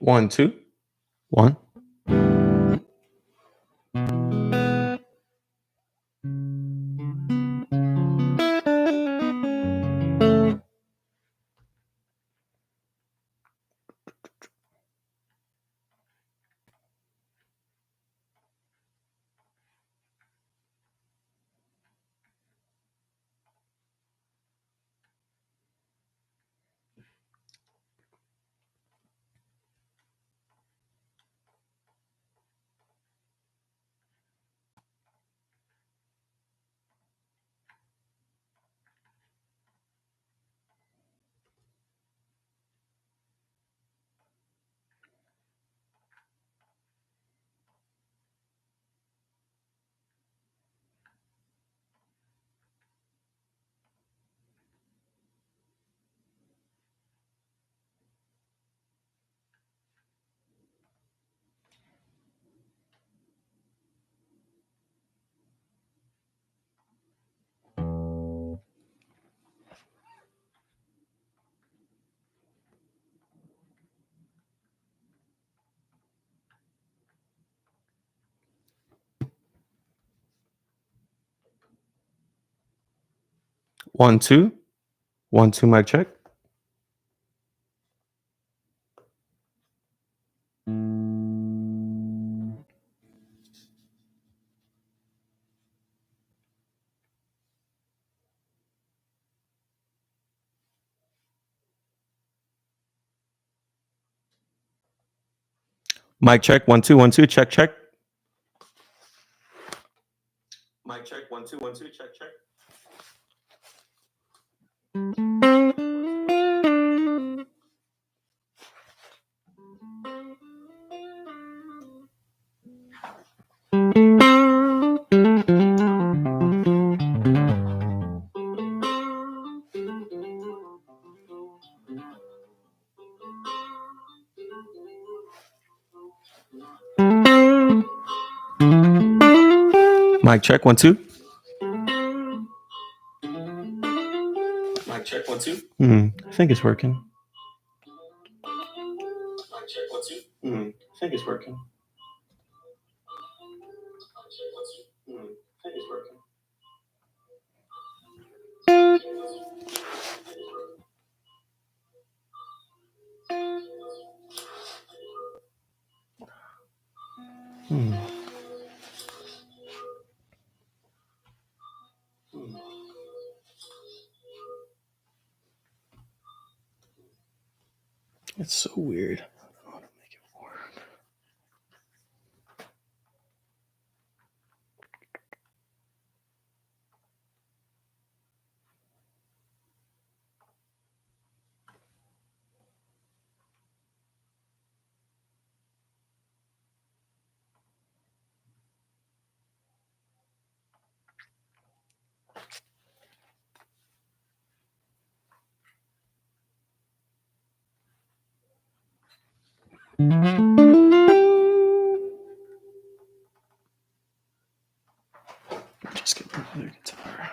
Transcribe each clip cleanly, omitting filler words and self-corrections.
1, 2, 1. One, two. 1, 2, mic check. Mic check. 1, 2, 1, 2. Check, check. Mic check. 1, 2, 1, 2. Check, check. Mic check. 1, 2. Mic check. 1, 2. I think it's working. Mic check. 1, 2. I think it's working. Mic check. 1, 2. I think it's working. It's so weird. I don't know how to make it work. Just get another guitar.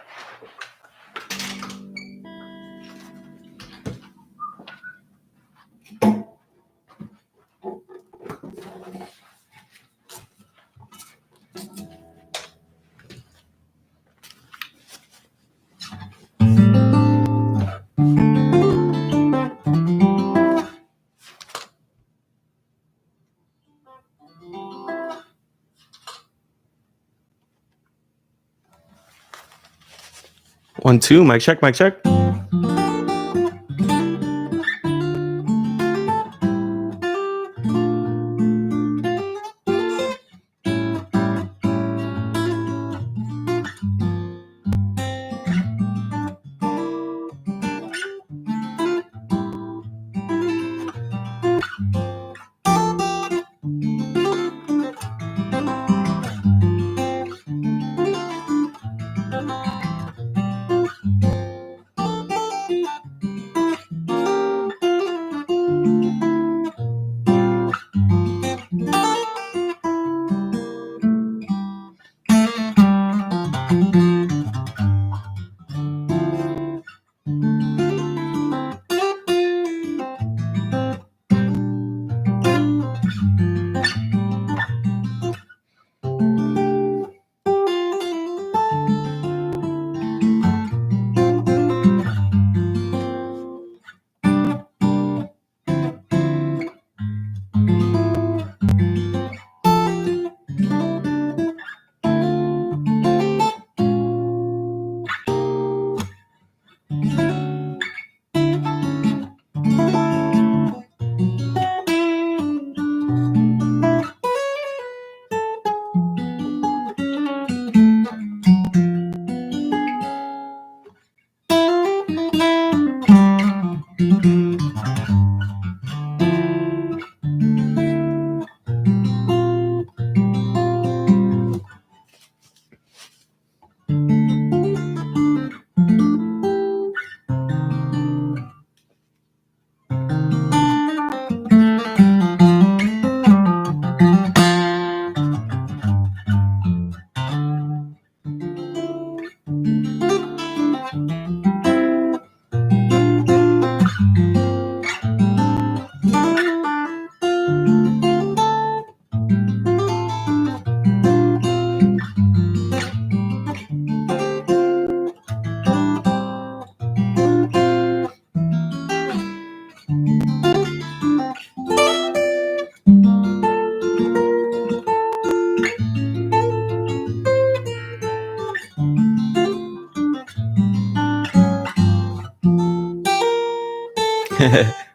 One, two, mic check, mic check.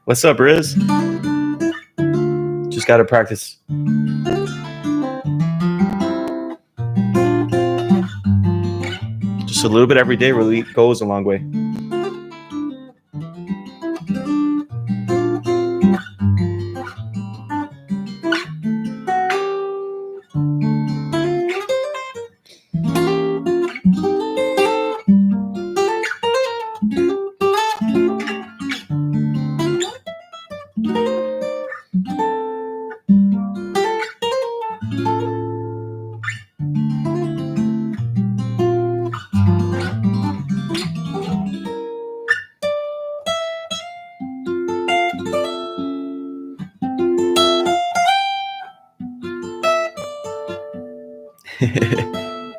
What's up, Riz? Just gotta practice. Just a little bit every day really goes a long way.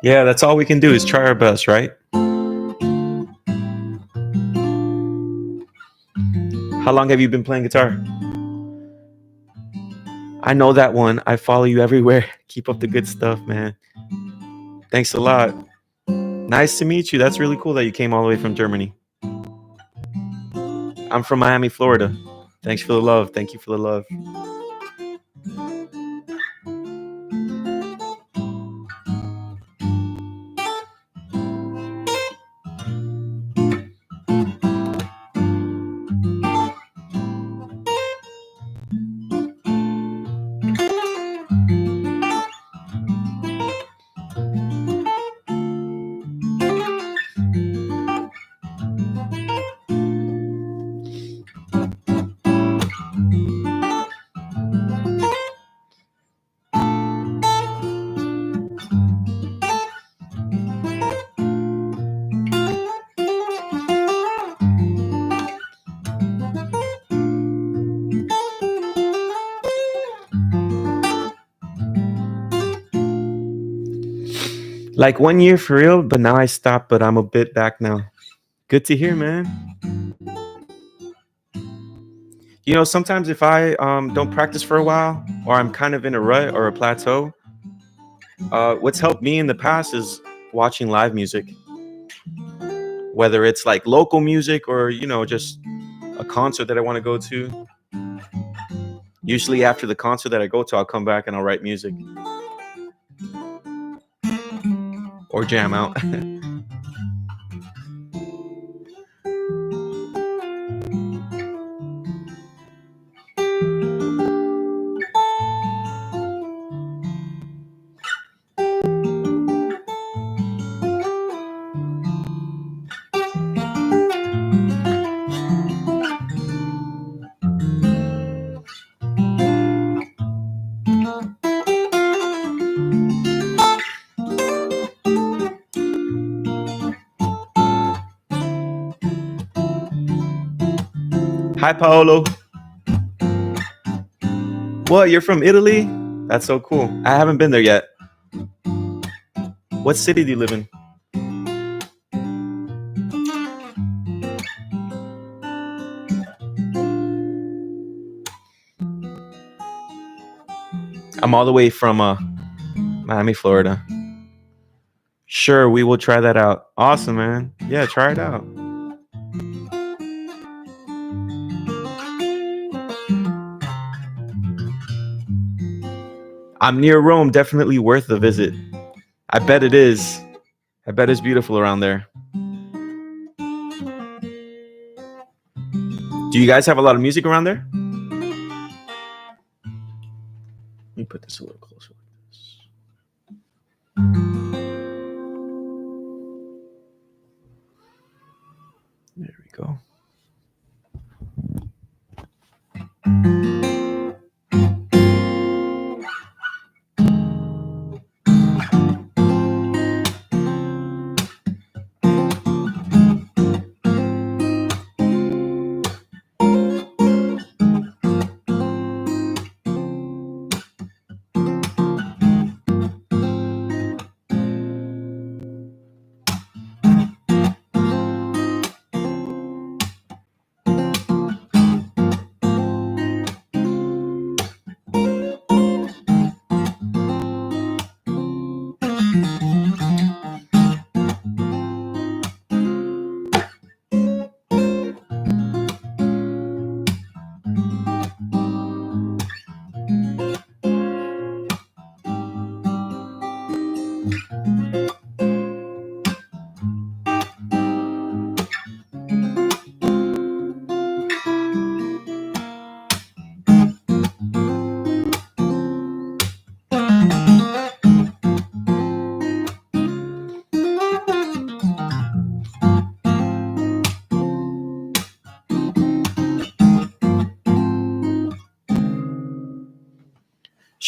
Yeah, that's all we can do is try our best, right? How long have you been playing guitar? I know that one. I follow you everywhere. Keep up the good stuff, man. Thanks a lot. Nice to meet you. That's really cool that you came all the way from Germany. I'm from Miami, Florida. Thanks for the love. Thank you for the love. Like 1 year for real, but now I stopped, but I'm a bit back now. Good to hear, man. You know, sometimes if I don't practice for a while, or I'm kind of in a rut or a plateau, what's helped me in the past is watching live music. Whether it's like local music or, you know, just a concert that I want to go to. Usually after the concert that I go to, I'll come back and I'll write music. Or jam out. Hi, Paolo. What, you're from Italy? That's so cool. I haven't been there yet. What city do you live in? I'm all the way from Miami, Florida. Sure, we will try that out. Awesome, man. Yeah, try it out. I'm near Rome. Definitely worth the visit. I bet it is. I bet it's beautiful around there. Do you guys have a lot of music around there? Let me put this a little closer like this. There we go.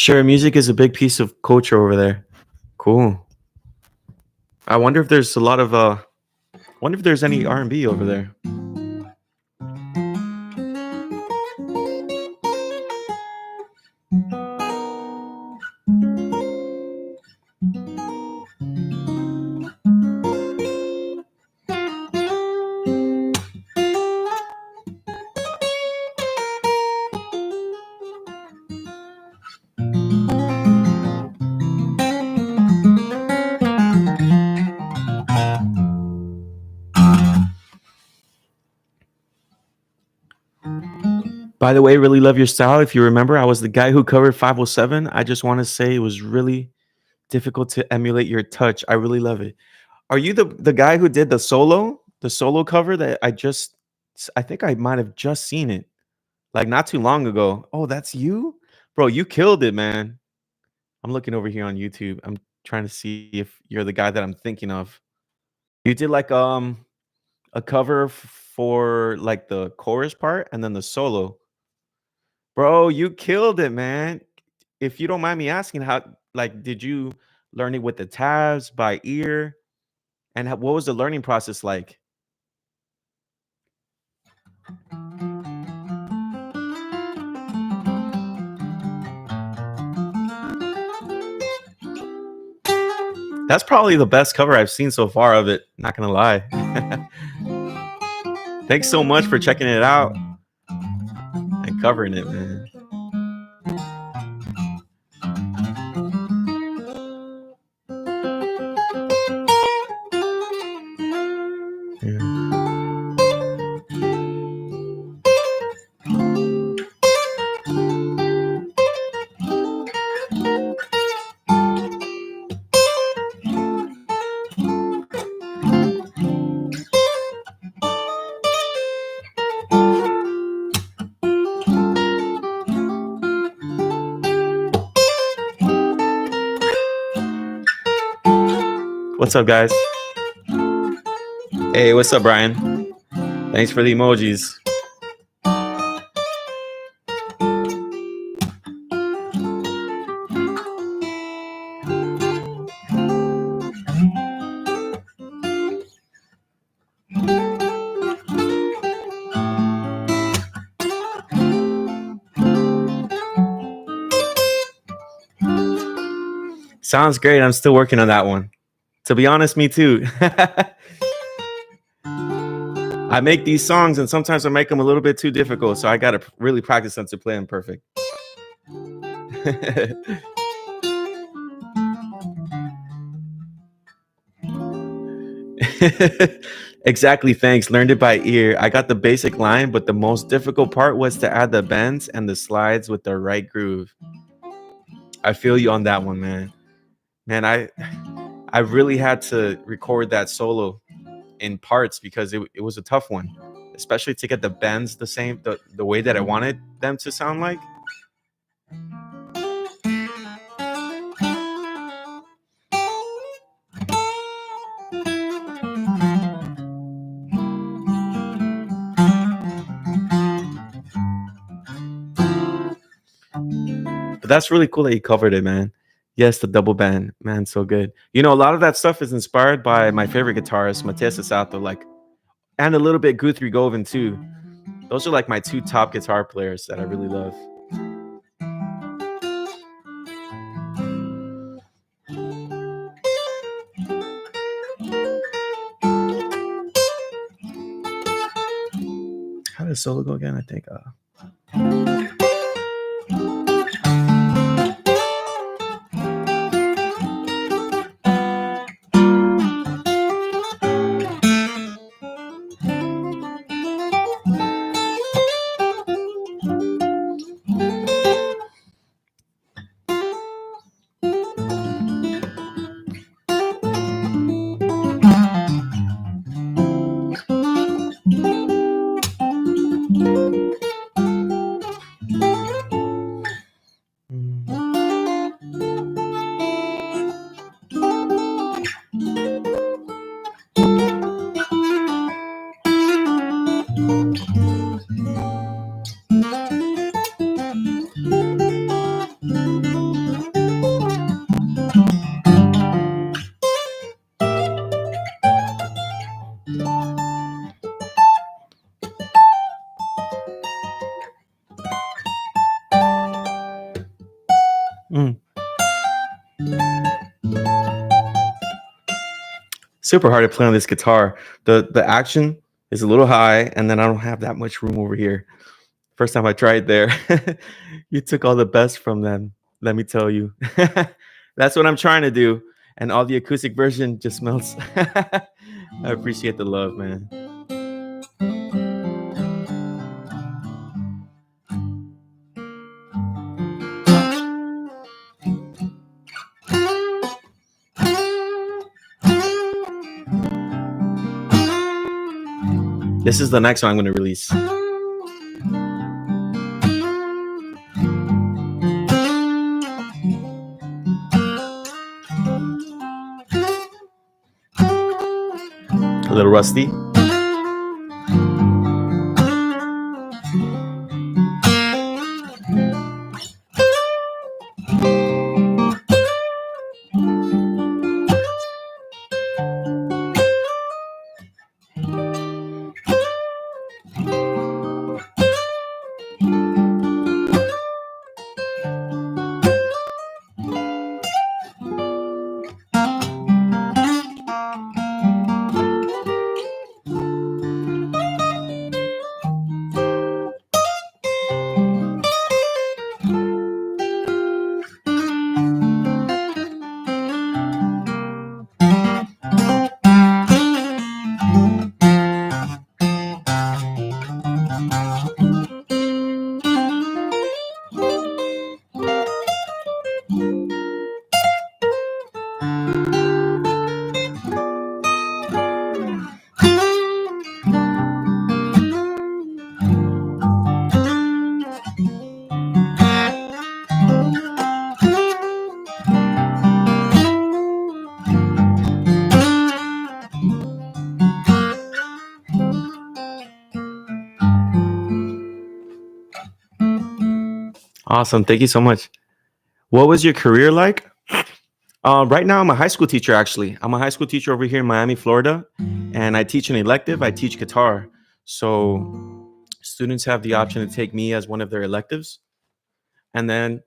Sure, music is a big piece of culture over there. Cool. I wonder if there's a lot of wonder if there's any R&B over there. By the way, really love your style. If you remember, I was the guy who covered 507. I just want to say it was really difficult to emulate your touch. I really love it. Are you the guy who did the solo cover that I think I might have just seen it like not too long ago. Oh, that's you? Bro, you killed it, man. I'm looking over here on YouTube. I'm trying to see if you're the guy that I'm thinking of. You did like a cover for like the chorus part and then the solo. Bro, you killed it, man. If you don't mind me asking, how like did you learn it with the tabs by ear? And what was the learning process like? That's probably the best cover I've seen so far of it. Not gonna lie. Thanks so much for checking it out and covering it, man. Yeah. What's up, guys? Hey, what's up, Brian? Thanks for the emojis. Sounds great. I'm still working on that one. To be honest, me too. I make these songs and sometimes I make them a little bit too difficult, so I gotta really practice them to play them perfect. Exactly. Thanks. Learned it by ear. I got the basic line, but the most difficult part was to add the bends and the slides with the right groove. I feel you on that one, man. Man, I really had to record that solo in parts because it was a tough one, especially to get the bends the way that I wanted them to sound like. But that's really cool that you covered it, man. Yes, the double band, man, so good. You know, a lot of that stuff is inspired by my favorite guitarist, Matias Sato, like, and a little bit Guthrie Govan too. Those are like my two top guitar players that I really love. How does solo go again? I think. Mm. Super hard to play on this guitar. The action is a little high, and then I don't have that much room over here. First time I tried there, you took all the best from them. Let me tell you, that's what I'm trying to do. And all the acoustic version just melts. I appreciate the love, man. This is the next one I'm going to release. A little rusty. Awesome. Thank you so much. What was your career like? Right now, I'm a high school teacher, actually. I'm a high school teacher over here in Miami, Florida, and I teach an elective. I teach guitar. So students have the option to take me as one of their electives. And then,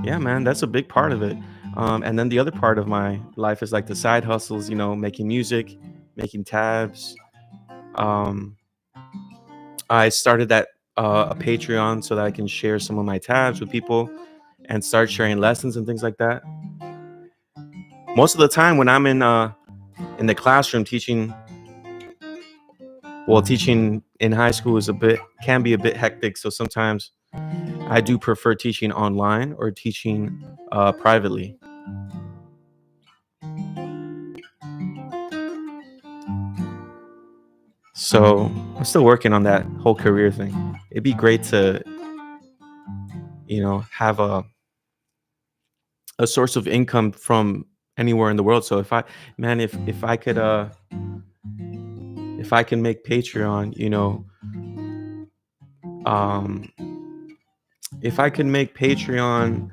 yeah, man, that's a big part of it. And then the other part of my life is like the side hustles, making music, making tabs. Um, I started that a Patreon so that I can share some of my tabs with people and start sharing lessons and things like that. Most of the time when I'm in the classroom teaching, well, teaching in high school can be a bit hectic. So sometimes I do prefer teaching online or teaching privately. So I'm still working on that whole career thing. It'd be great to, have a source of income from anywhere in the world. So if I can make Patreon, um, if I can make Patreon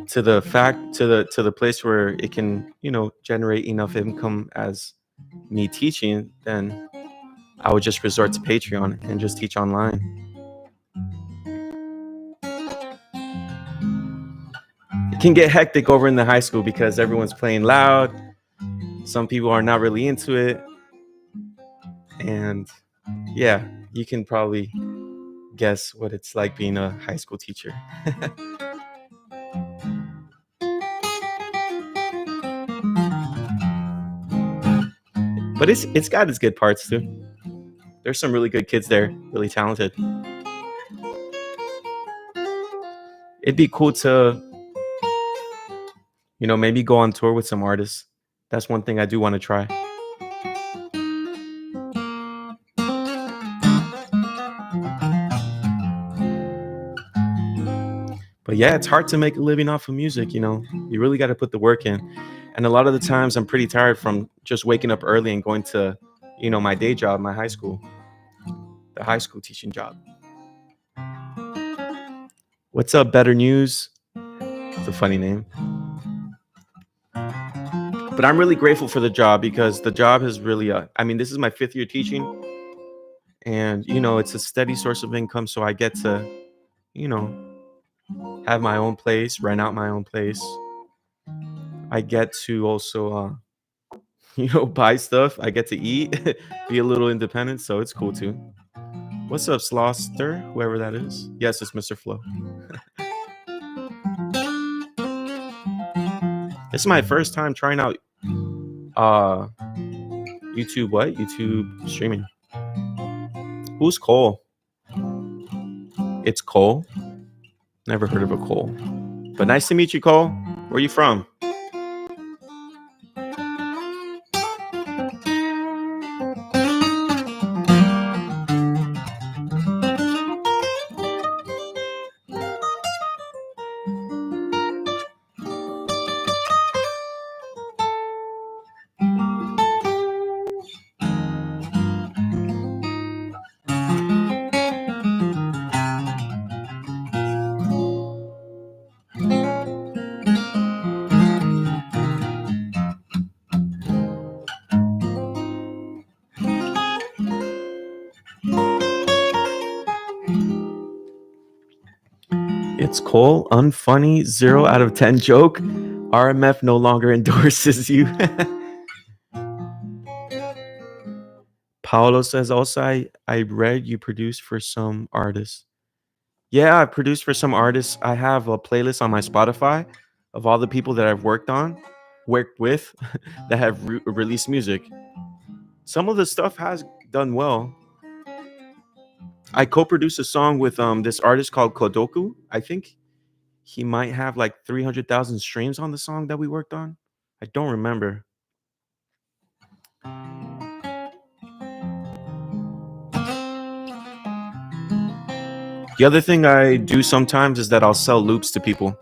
to the place where it can, generate enough income as me teaching, then I would just resort to Patreon and just teach online. It can get hectic over in the high school because everyone's playing loud. Some people are not really into it. And yeah, you can probably guess what it's like being a high school teacher. But it's got its good parts too. There's some really good kids there, really talented. It'd be cool to, maybe go on tour with some artists. That's one thing I do want to try. But yeah, it's hard to make a living off of music, You really got to put the work in. And a lot of the times I'm pretty tired from just waking up early and going to, my day job, the high school teaching job. What's up, Better News? It's a funny name. But I'm really grateful for the job because the job has really, this is my 5th year teaching. And, it's a steady source of income. So I get to, you know, have my own place, rent out my own place. I get to also, buy stuff. I get to eat, be a little independent, so it's cool too. What's up, Sloster? Whoever that is. Yes, it's Mr. Flo. This is my first time trying out uh YouTube. What? YouTube streaming. Who's Cole? It's Cole. Never heard of a Cole. But nice to meet you, Cole. Where are you from? It's Cole. Unfunny. 0 out of 10 joke. RMF no longer endorses you. Paolo says also, I read you produced for some artists. Yeah, I produced for some artists. I have a playlist on my Spotify of all the people that I've worked with, that have released music. Some of the stuff has done well. I co-produced a song with this artist called Kodoku. I think he might have like 300,000 streams on the song that we worked on. I don't remember. The other thing I do sometimes is that I'll sell loops to people.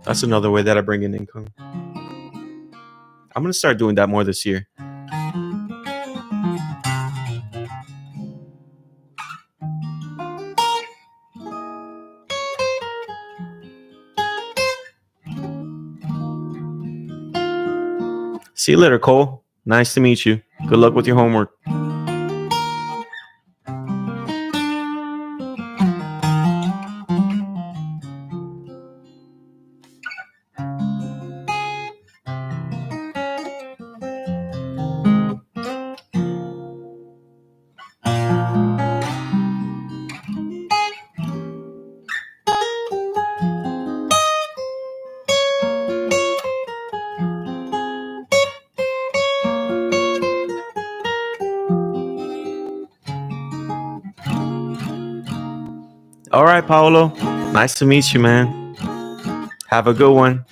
That's another way that I bring in income. I'm going to start doing that more this year. See you later, Cole. Nice to meet you. Good luck with your homework. All right, Paolo. Nice to meet you, man. Have a good one.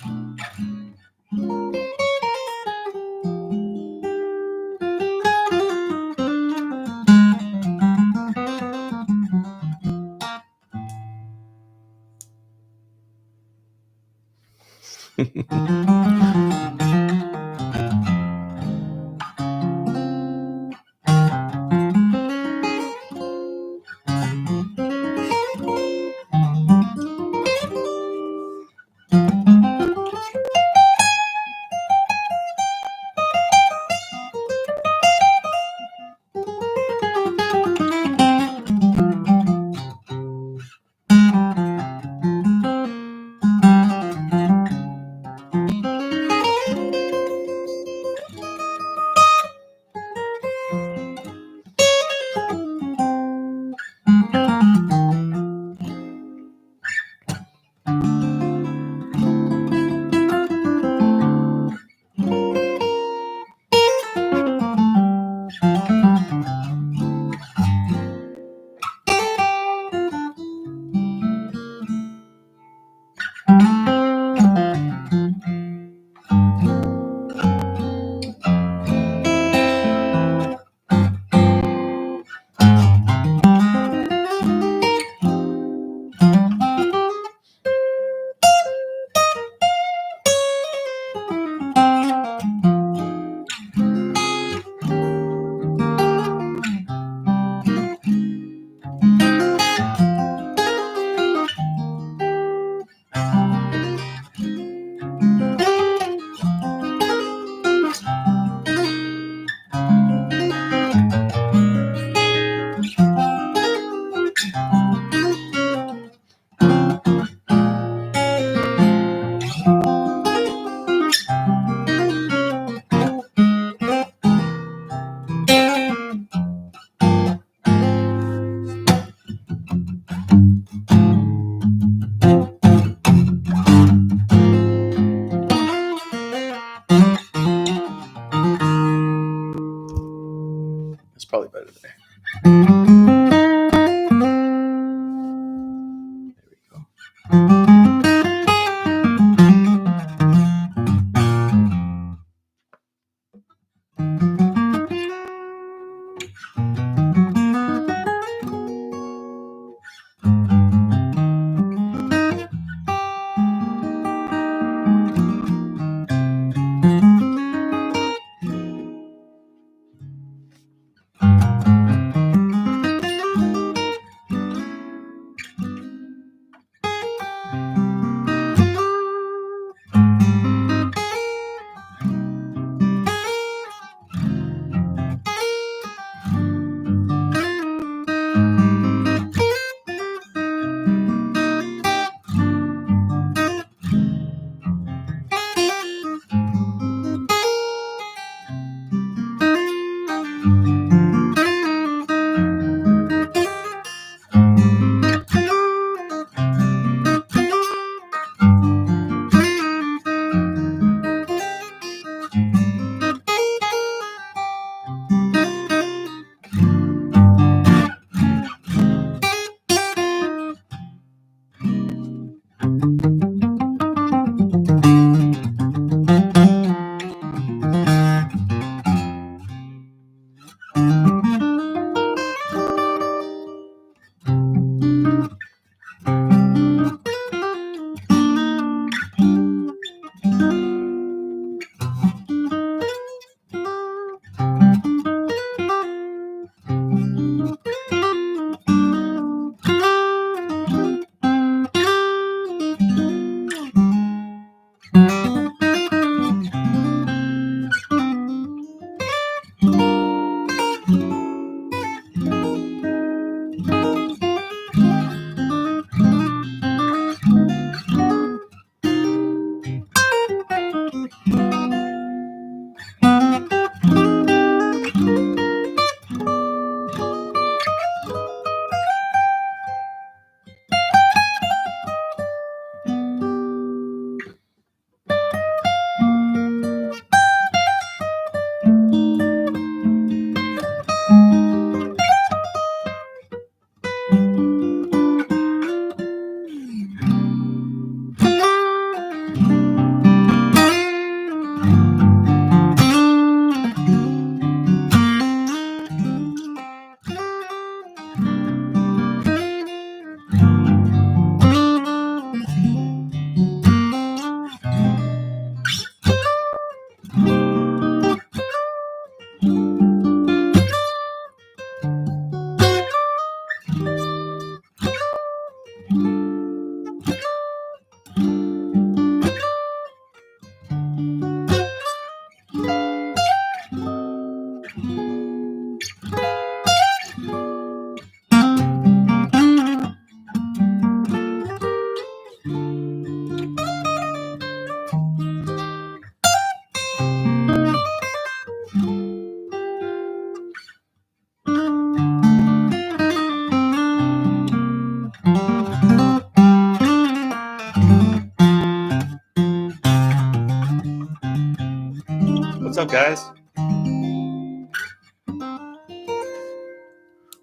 What's up, guys?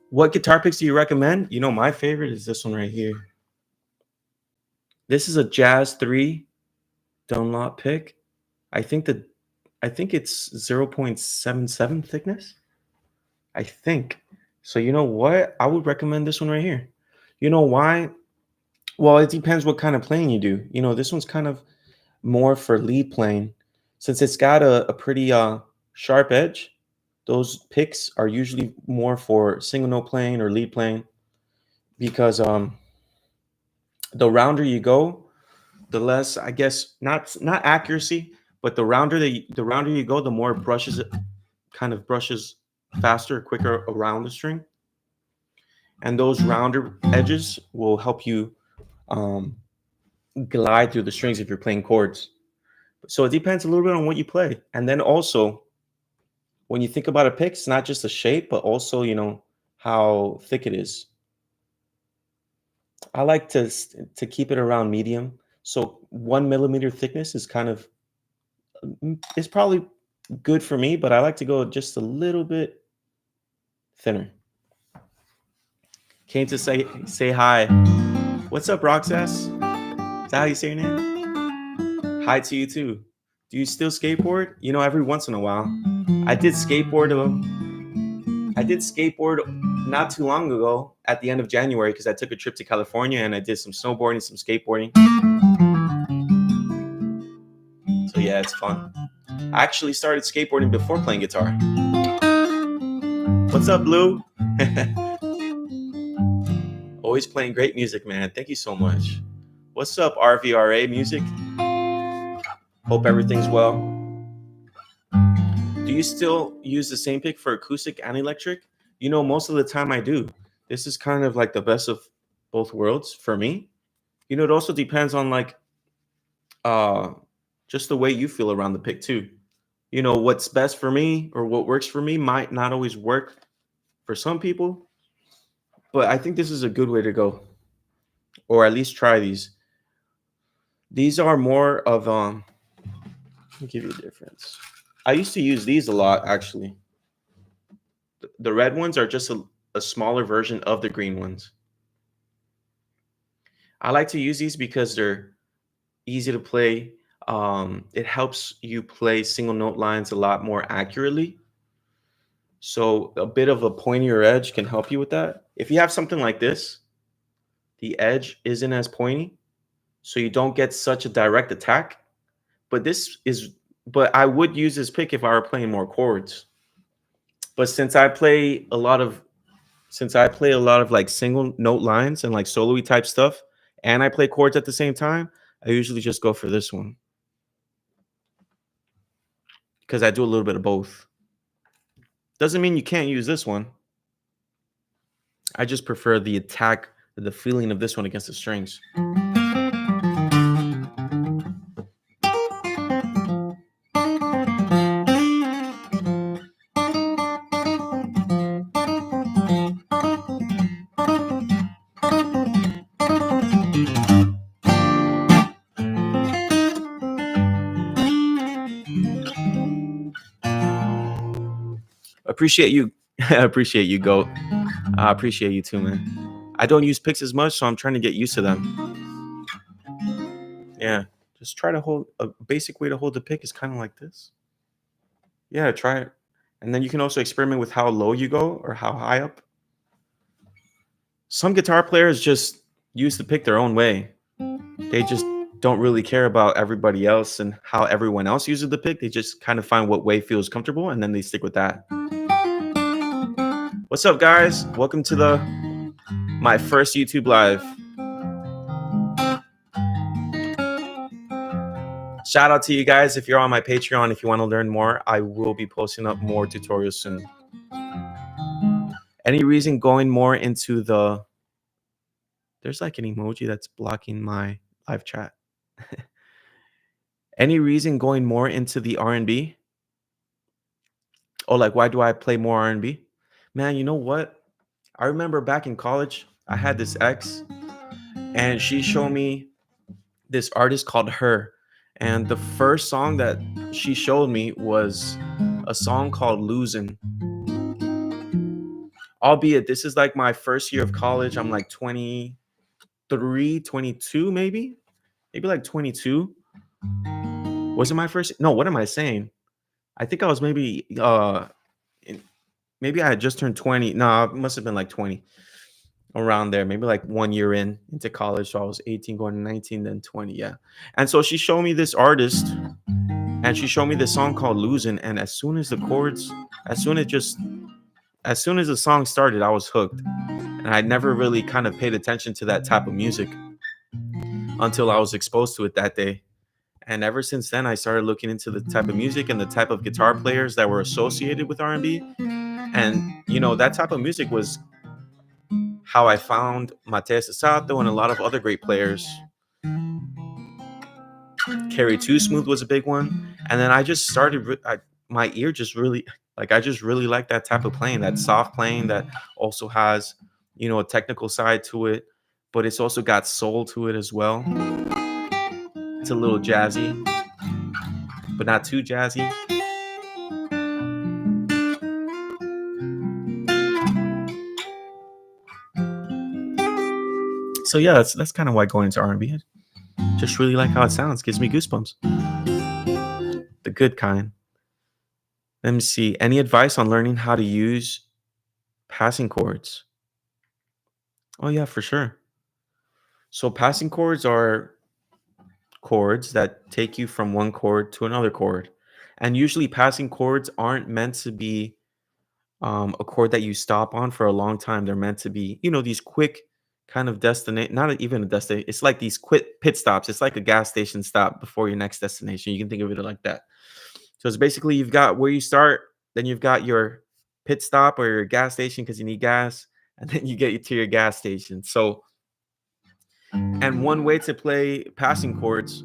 What guitar picks do you recommend? You know, my favorite is this one right here. This is a Jazz 3 Dunlop pick. I think it's 0.77 thickness. I think. So you know what? I would recommend this one right here. You know why? Well, it depends what kind of playing you do. You know, this one's kind of more for lead playing. Since it's got a pretty sharp edge, those picks are usually more for single note playing or lead playing because the rounder you go, the less, I guess, not accuracy, but the rounder you go, the more brushes it kind of brushes faster, quicker around the string. And those rounder edges will help you um, glide through the strings if you're playing chords. So it depends a little bit on what you play. And then also, when you think about a pick, it's not just the shape, but also, you know, how thick it is. I like to keep it around medium. So 1 millimeter thickness is kind of it's probably good for me, but I like to go just a little bit thinner. Came to say hi. What's up, Roxas? Is that how you say your name? Hi to you too. Do you still skateboard? You know, every once in a while. I did skateboard. I did skateboard not too long ago at the end of January because I took a trip to California and I did some snowboarding, some skateboarding. So yeah, it's fun. I actually started skateboarding before playing guitar. What's up, Blue? Always playing great music, man. Thank you so much. What's up, RVRA Music? Hope everything's well. Do you still use the same pick for acoustic and electric? You know, most of the time I do. This is kind of like the best of both worlds for me. You know, it also depends on like uh just the way you feel around the pick too. You know, what's best for me or what works for me might not always work for some people, but I think this is a good way to go, or at least try these. These are more of let me give you a difference. I used to use these a lot actually. The red ones are just a smaller version of the green ones. I like to use these because they're easy to play. It helps you play single note lines a lot more accurately. So a bit of a pointier edge can help you with that. If you have something like this, the edge isn't as pointy, so you don't get such a direct attack. But but I would use this pick if I were playing more chords. But since I play a lot of like single note lines and like solo-y type stuff, and I play chords at the same time, I usually just go for this one because I do a little bit of both. Doesn't mean you can't use this one. I just prefer the attack, the feeling of this one against the strings. Appreciate you. Appreciate you, Goat. I appreciate you too, man. I don't use picks as much, so I'm trying to get used to them. Yeah, just try to hold a basic way to hold the pick is kind of like this. Yeah, try it. And then you can also experiment with how low you go or how high up. Some guitar players just use the pick their own way. They just don't really care about everybody else and how everyone else uses the pick. They just kind of find what way feels comfortable and then they stick with that. What's up, guys? Welcome to my first YouTube live. Shout out to you guys. If you're on my Patreon, if you want to learn more, I will be posting up more tutorials soon. Any reason going more into there's like an emoji that's blocking my live chat. Any reason going more into the R&B? Oh, like why do I play more R&B? Man, you know what? I remember back in college, I had this ex and she showed me this artist called h.e.r. And the first song that she showed me was a song called Losing. Albeit this is like my first year of college. I'm like 23, 22 maybe like 22. Was it my first? No, what am I saying? I think I was maybe I had just turned 20. No, it must have been like 20 around there, maybe like 1 year into college. So I was 18 going to 19, then 20. Yeah. And so she showed me this artist and she showed me this song called Losing. And as soon as the song started, I was hooked. And I never really kind of paid attention to that type of music until I was exposed to it that day. And ever since then, I started looking into the type of music and the type of guitar players that were associated with R&B. And, you know, that type of music was how I found Mateus Sato and a lot of other great players. Carrie Too Smooth was a big one. And then I just started, my ear just really, I just really like that type of playing, that soft playing that also has, you know, a technical side to it, but it's also got soul to it as well. It's a little jazzy, but not too jazzy. So yeah, that's kind of why going into R&B. Just really like how it sounds. Gives me goosebumps. The good kind. Let me see. Any advice on learning how to use passing chords? Oh yeah, for sure. So passing chords are chords that take you from one chord to another chord. And usually passing chords aren't meant to be a chord that you stop on for a long time. They're meant to be, these quick kind of destination, not even a destination. It's like these quick pit stops. It's like a gas station stop before your next destination. You can think of it like that. So it's basically you've got where you start, then you've got your pit stop or your gas station because you need gas, and then you get to your gas station. So, and one way to play passing chords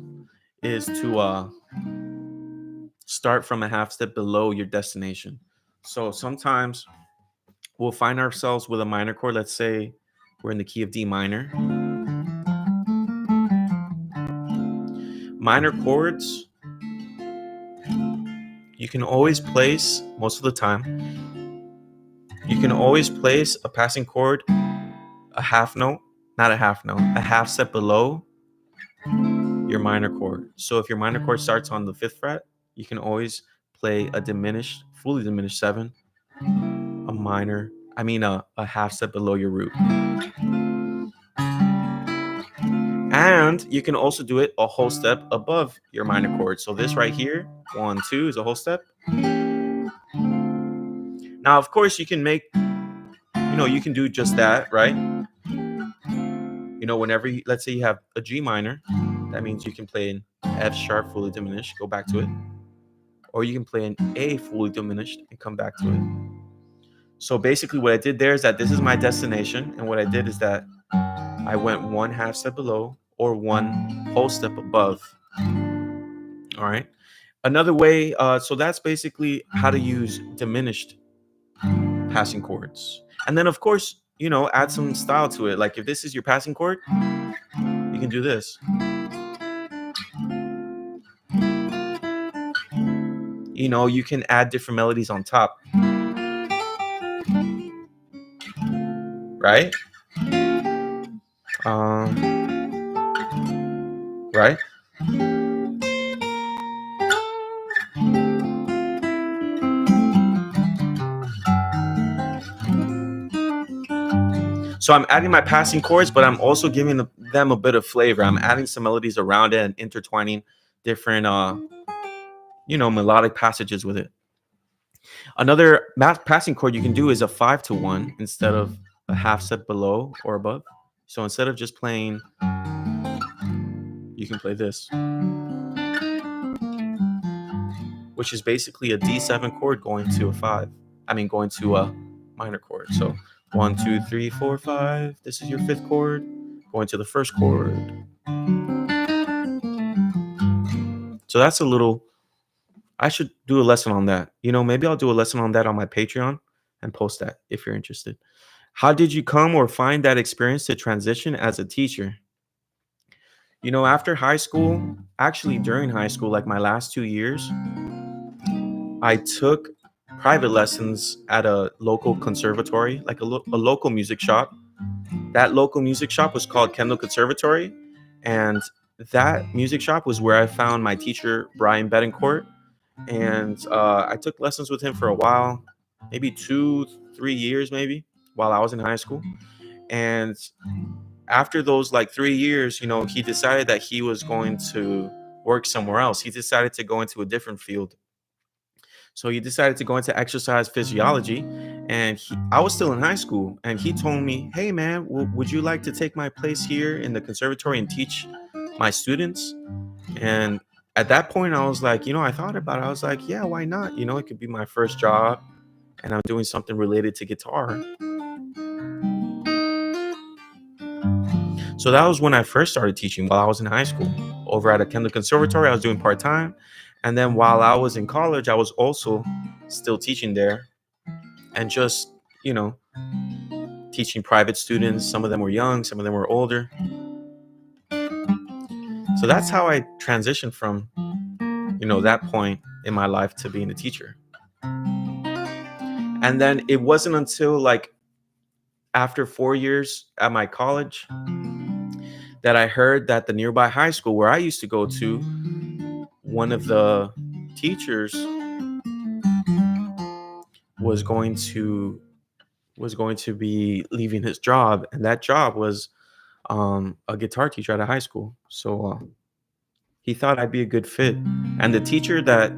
is to start from a half step below your destination. So sometimes we'll find ourselves with a minor chord. Let's say we're in the key of D minor. Minor chords, you can always place, most of the time, you can always place a passing chord a half note, not a half note, a half step below your minor chord. So if your minor chord starts on the 5th fret, you can always play a diminished, fully diminished 7, a half step below your root. And you can also do it a whole step above your minor chord. So this right here, 1, 2 is a whole step. Now, of course, you can you can do just that, right? Whenever let's say you have a G minor, that means you can play an F sharp fully diminished, go back to it. Or you can play an A fully diminished and come back to it. So basically what I did there is that this is my destination. And what I did is that I went one half step below or one whole step above. All right. Another way, so that's basically how to use diminished passing chords. And then, of course, add some style to it. Like if this is your passing chord, you can do this. You can add different melodies on top. Right? Right? So I'm adding my passing chords, but I'm also giving them a bit of flavor. I'm adding some melodies around it and intertwining different, melodic passages with it. Another passing chord you can do is a 5-1 instead of a half step below or above. So instead of just playing, you can play this, which is basically a D7 chord going to a 5. Going to a minor chord. So 1, 2, 3, 4, 5. This is your 5th chord, going to the 1st chord. So that's a little. I should do a lesson on that. Maybe I'll do a lesson on that on my Patreon and post that if you're interested. How did you come or find that experience to transition as a teacher? After high school, actually during high school, like my last 2 years, I took private lessons at a local conservatory, like a local music shop. That local music shop was called Kendall Conservatory. And that music shop was where I found my teacher, Brian Betancourt. And I took lessons with him for a while, maybe 2-3 years, maybe, while I was in high school. And after those 3 years, he decided that he was going to work somewhere else. He decided to go into a different field. So he decided to go into exercise physiology. And I was still in high school. And he told me, hey, man, would you like to take my place here in the conservatory and teach my students? And at that point, I was like, I thought about it. I was like, yeah, why not? It could be my first job and I'm doing something related to guitar. So that was when I first started teaching while I was in high school over at a Kendall Conservatory. I was doing part-time. And then while I was in college, I was also still teaching there and just, teaching private students. Some of them were young, some of them were older. So that's how I transitioned from, that point in my life to being a teacher. And then it wasn't until after 4 years at my college that I heard that the nearby high school where I used to go to, one of the teachers was going to be leaving his job, and that job was a guitar teacher at a high school. So he thought I'd be a good fit, and the teacher that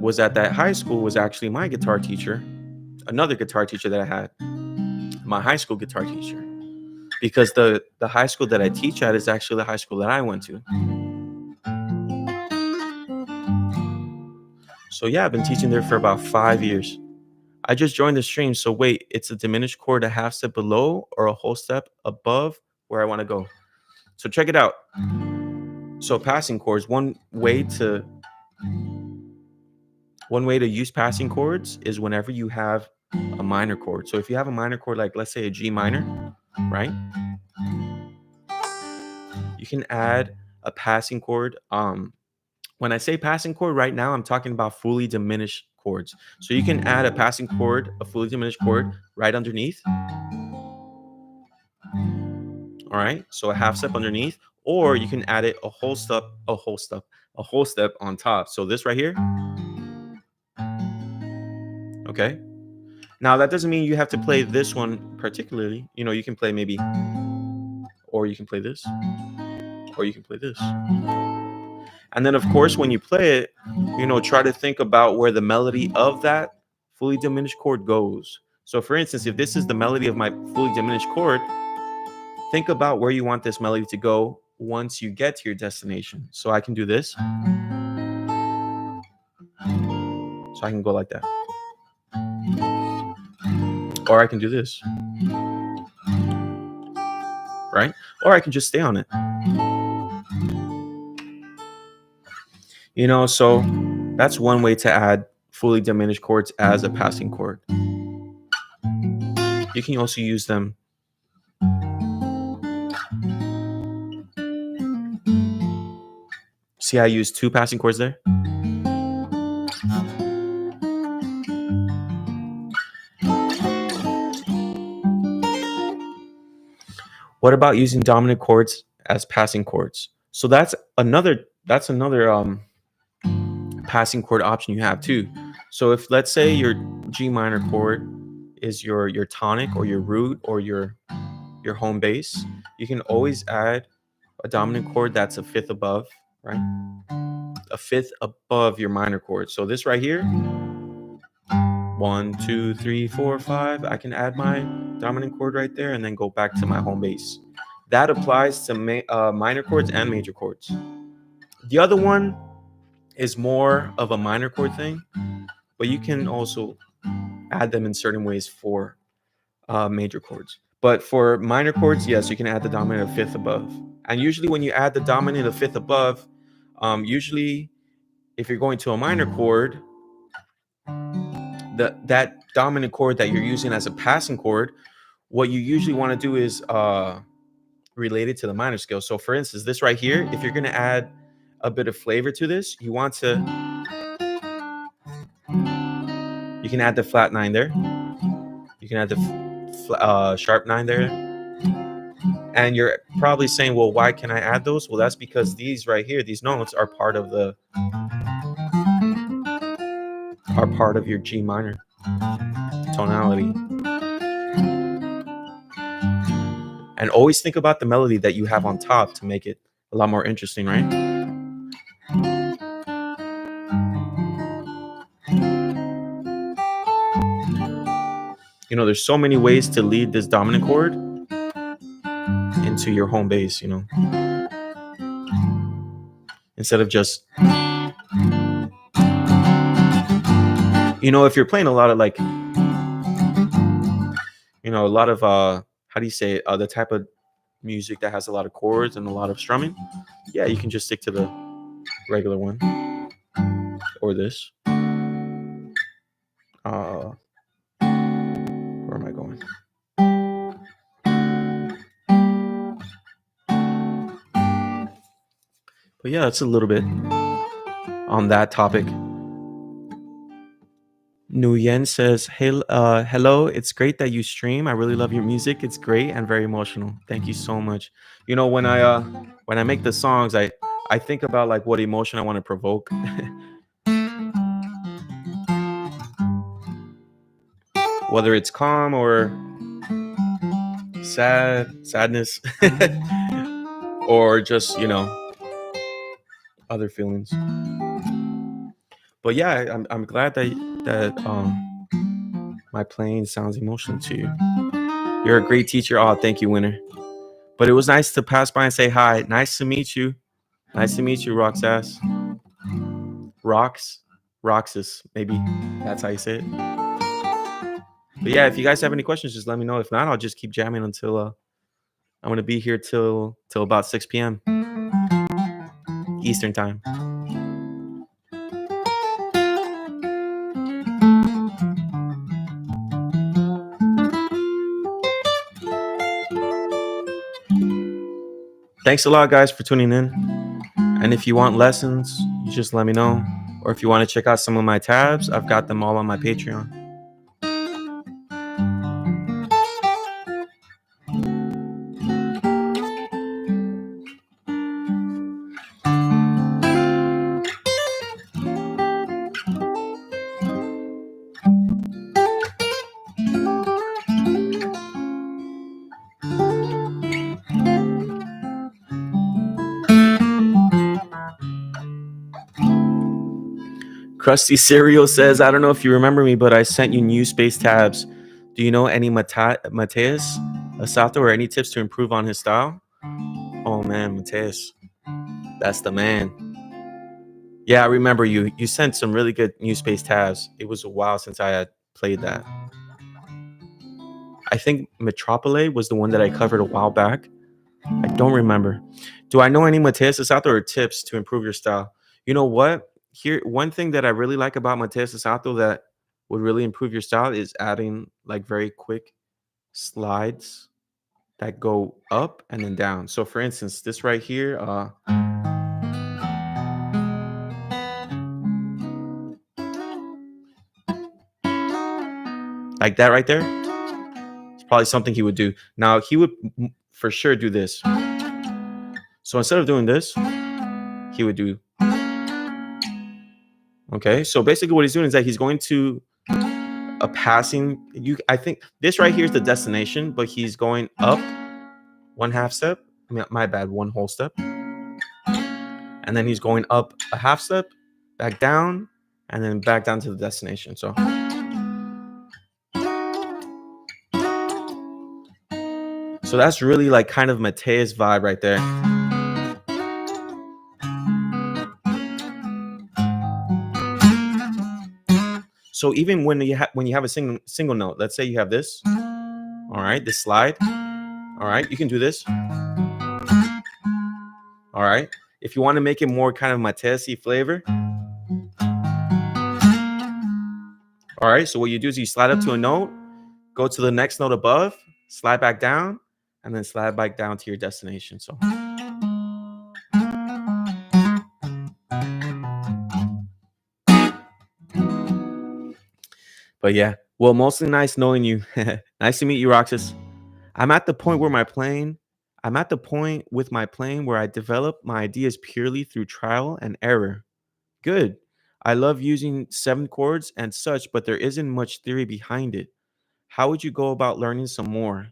was at that high school was actually my guitar teacher, another guitar teacher that I had, my high school guitar teacher, because the high school that I teach at is actually the high school that I went to. So yeah, I've been teaching there for about 5 years. I just joined the stream. So wait, it's a diminished chord a half step below or a whole step above where I want to go. So check it out. So passing chords, one way to use passing chords is whenever you have a minor chord. So if you have a minor chord, like let's say a G minor, right? You can add a passing chord. When I say passing chord right now, I'm talking about fully diminished chords. So you can add a passing chord, a fully diminished chord right underneath. All right. So a half step underneath, or you can add it a whole step on top. So this right here. Okay. Now that doesn't mean you have to play this one particularly. You can play maybe, or you can play this, or you can play this. And then of course, when you play it, try to think about where the melody of that fully diminished chord goes. So for instance, if this is the melody of my fully diminished chord, think about where you want this melody to go once you get to your destination. So I can do this. So I can go like that. Or I can do this. Right? Or I can just stay on it. So that's one way to add fully diminished chords as a passing chord. You can also use them. See, I use 2 passing chords there. What about using dominant chords as passing chords? So that's another passing chord option you have too. So if let's say your G minor chord is your tonic or your root or your home bass, you can always add a dominant chord that's a fifth above, right? A fifth above your minor chord. So this right here, 1, 2, 3, 4, 5, I can add my dominant chord right there and then go back to my home bass. That applies to minor chords and major chords. The other one is more of a minor chord thing, but you can also add them in certain ways for major chords. But for minor chords, yes, you can add the dominant a fifth above. And usually when you add the dominant a fifth above, usually if you're going to a minor chord, that dominant chord that you're using as a passing chord, what you usually want to do is relate it to the minor scale. So for instance, this right here, if you're going to add a bit of flavor to this, you can add the flat 9 there. You can add the sharp 9 there. And you're probably saying, well, why can I add those? Well, that's because these right here, these notes are part of your G minor tonality. And always think about the melody that you have on top to make it a lot more interesting, right? There's so many ways to lead this dominant chord into your home bass, instead of just, if you're playing a lot of a lot of, how do you say it? The type of music that has a lot of chords and a lot of strumming. Yeah, you can just stick to the regular one or this. Where am I going? But yeah, it's a little bit on that topic. Nguyen says, "Hey, hello. It's great that you stream. I really love your music. It's great and very emotional. Thank you so much. You know, when I make the songs, I think about like what emotion I want to provoke, whether it's calm or sadness, or just other feelings. But yeah, I'm glad that my playing sounds emotional to you. You're a great teacher. Oh, thank you, Winner. But it was nice to pass by and say hi. Nice to meet you. Nice to meet you, Roxas. Roxas, maybe that's how you say it. But yeah, if you guys have any questions, just let me know. If not, I'll just keep jamming until I'm gonna be here till about 6 p.m. Eastern time. Thanks a lot, guys, for tuning in. And if you want lessons, you just let me know. Or if you want to check out some of my tabs, I've got them all on my Patreon. Krusty Cereal says, I don't know if you remember me, but I sent you new space tabs. Do you know any Mateus Asato or any tips to improve on his style? Oh man, Mateus, that's the man. Yeah, I remember you. You sent some really good new space tabs. It was a while since I had played that. I think Metropole was the one that I covered a while back. I don't remember. Do I know any Mateus Asato or tips to improve your style? You know what? Here, one thing that I really like about Mateus Asato that would really improve your style is adding like very quick slides that go up and then down. So for instance, this right here, like that right there, it's probably something he would do. Now he would for sure do this. So instead of doing this, he would do. Okay, so basically what he's doing is that he's going to a passing. I think this right here is the destination, but he's going up one half step. I mean, my bad, one whole step, and then he's going up a half step, back down, and then back down to the destination. So that's really like kind of Mateus vibe right there. So even when you have a single note, let's say you have this, all right, this slide, all right, you can do this, all right. If you want to make it more kind of Mateus-y flavor, all right. So what you do is you slide up to a note, go to the next note above, slide back down, and then slide back down to your destination. So. But yeah, well, mostly nice knowing you. Nice to meet you, Roxas. I'm at the point where I'm at the point with my playing where I develop my ideas purely through trial and error. Good. I love using 7 chords and such, but there isn't much theory behind it. How would you go about learning some more?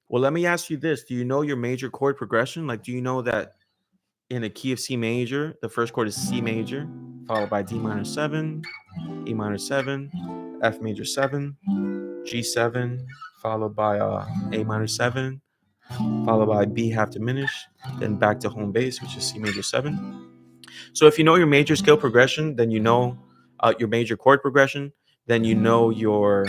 Well, let me ask you this. Do you know your major chord progression? Like, do you know that in a key of C major, the first chord is C major, followed by D minor 7, E minor 7, F major 7, G7, followed by A minor 7, followed by B half diminished, then back to home base, which is C major 7. So if you know your major scale progression, then you know your major chord progression, then you know your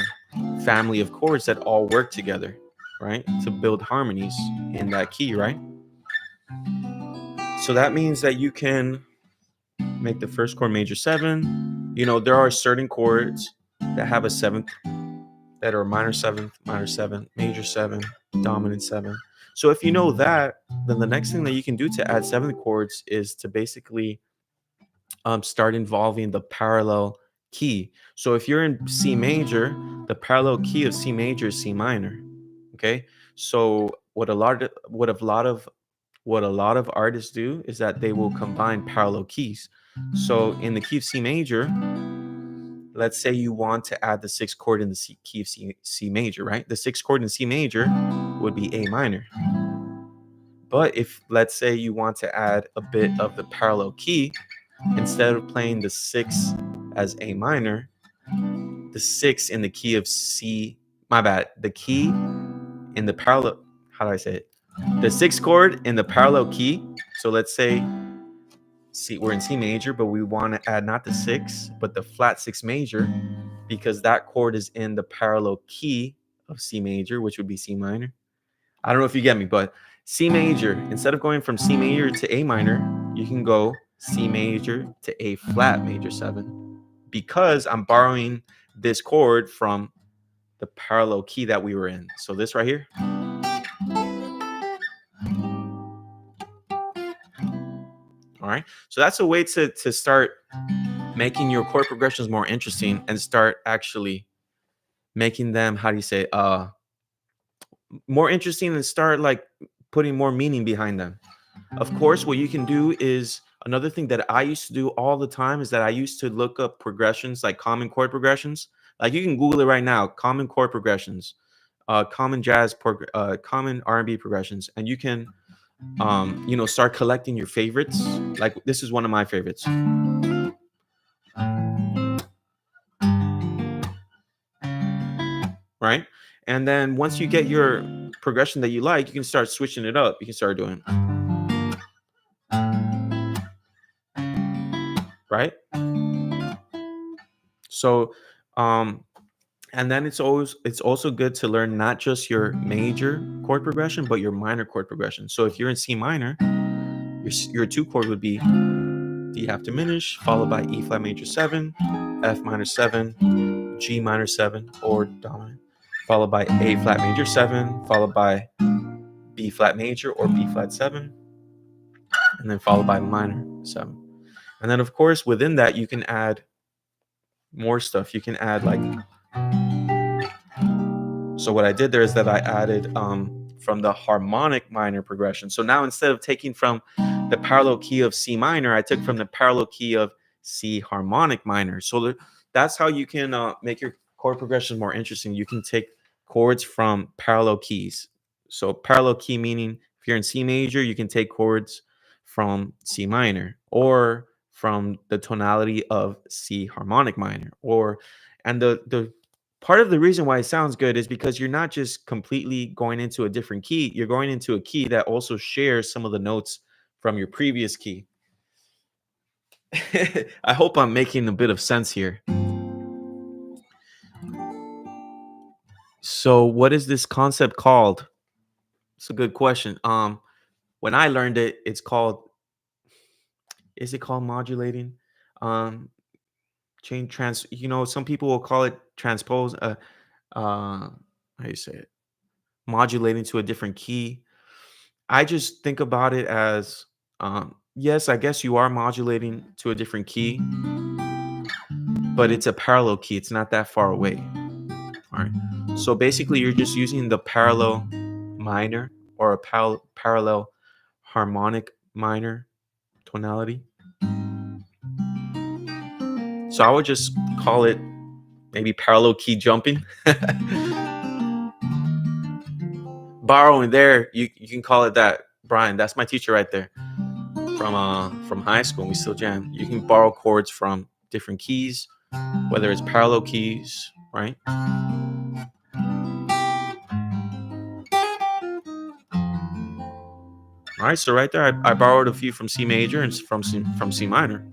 family of chords that all work together, right, to build harmonies in that key, right? So that means that you can make the first chord major 7. You know, there are certain chords that have a 7th that are minor 7th, minor 7, major 7, dominant 7. So if you know that, then the next thing that you can do to add 7th chords is to basically start involving the parallel key. So if you're in C major, the parallel key of C major is C minor. Okay. So what a lot of artists do is that they will combine parallel keys. So in the key of C major, let's say you want to add the sixth chord in the key of C major, right? The sixth chord in C major would be A minor. But if, let's say, you want to add a bit of the parallel key, instead of playing the sixth as A minor, the sixth in the key of C, my bad, the key in the parallel, how do I say it? The sixth chord in the parallel key. So let's say we're in C major, but we want to add not the sixth, but the flat sixth major, because that chord is in the parallel key of C major, which would be C minor. I don't know if you get me, but C major, instead of going from C major to A minor, you can go C major to A flat major 7, because I'm borrowing this chord from the parallel key that we were in. So this right here. All right. So that's a way to start making your chord progressions more interesting and start actually making them, how do you say, more interesting, and start like putting more meaning behind them. Of course, what you can do is, another thing that I used to do all the time is that I used to look up progressions, like common chord progressions. Like you can Google it right now, common chord progressions, common common R&B progressions, and you can, start collecting your favorites. Like this is one of my favorites, right? And then once you get your progression that you like, you can start switching it up. You can start doing, right? So, and then it's also good to learn not just your major chord progression, but your minor chord progression. So if you're in C minor, your two chord would be D half diminished, followed by E flat major 7, F minor 7, G minor 7, or dominant, followed by A flat major 7, followed by B flat major or B flat 7, and then followed by minor 7. And then of course within that you can add more stuff. You can add like, so what I did there is that I added from the harmonic minor progression. So now instead of taking from the parallel key of C minor, I took from the parallel key of C harmonic minor. So that's how you can make your chord progressions more interesting. You can take chords from parallel keys. So parallel key meaning if you're in C major, you can take chords from C minor or from the tonality of C harmonic minor, or, and the part of the reason why it sounds good is because you're not just completely going into a different key, you're going into a key that also shares some of the notes from your previous key. I hope I'm making a bit of sense here. So what is this concept called? It's a good question. When I learned it, it's called, is it called modulating? Um Change trans, some people will call it transpose, how do you say it? Modulating to a different key. I just think about it as, yes, I guess you are modulating to a different key, but it's a parallel key. It's not that far away. All right. So basically, you're just using the parallel minor or a parallel harmonic minor tonality. So I would just call it maybe parallel key jumping. Borrowing there, you can call it that. Brian, that's my teacher right there from high school. We still jam. You can borrow chords from different keys, whether it's parallel keys, right? All right, so right there, I borrowed a few from C major and from C minor.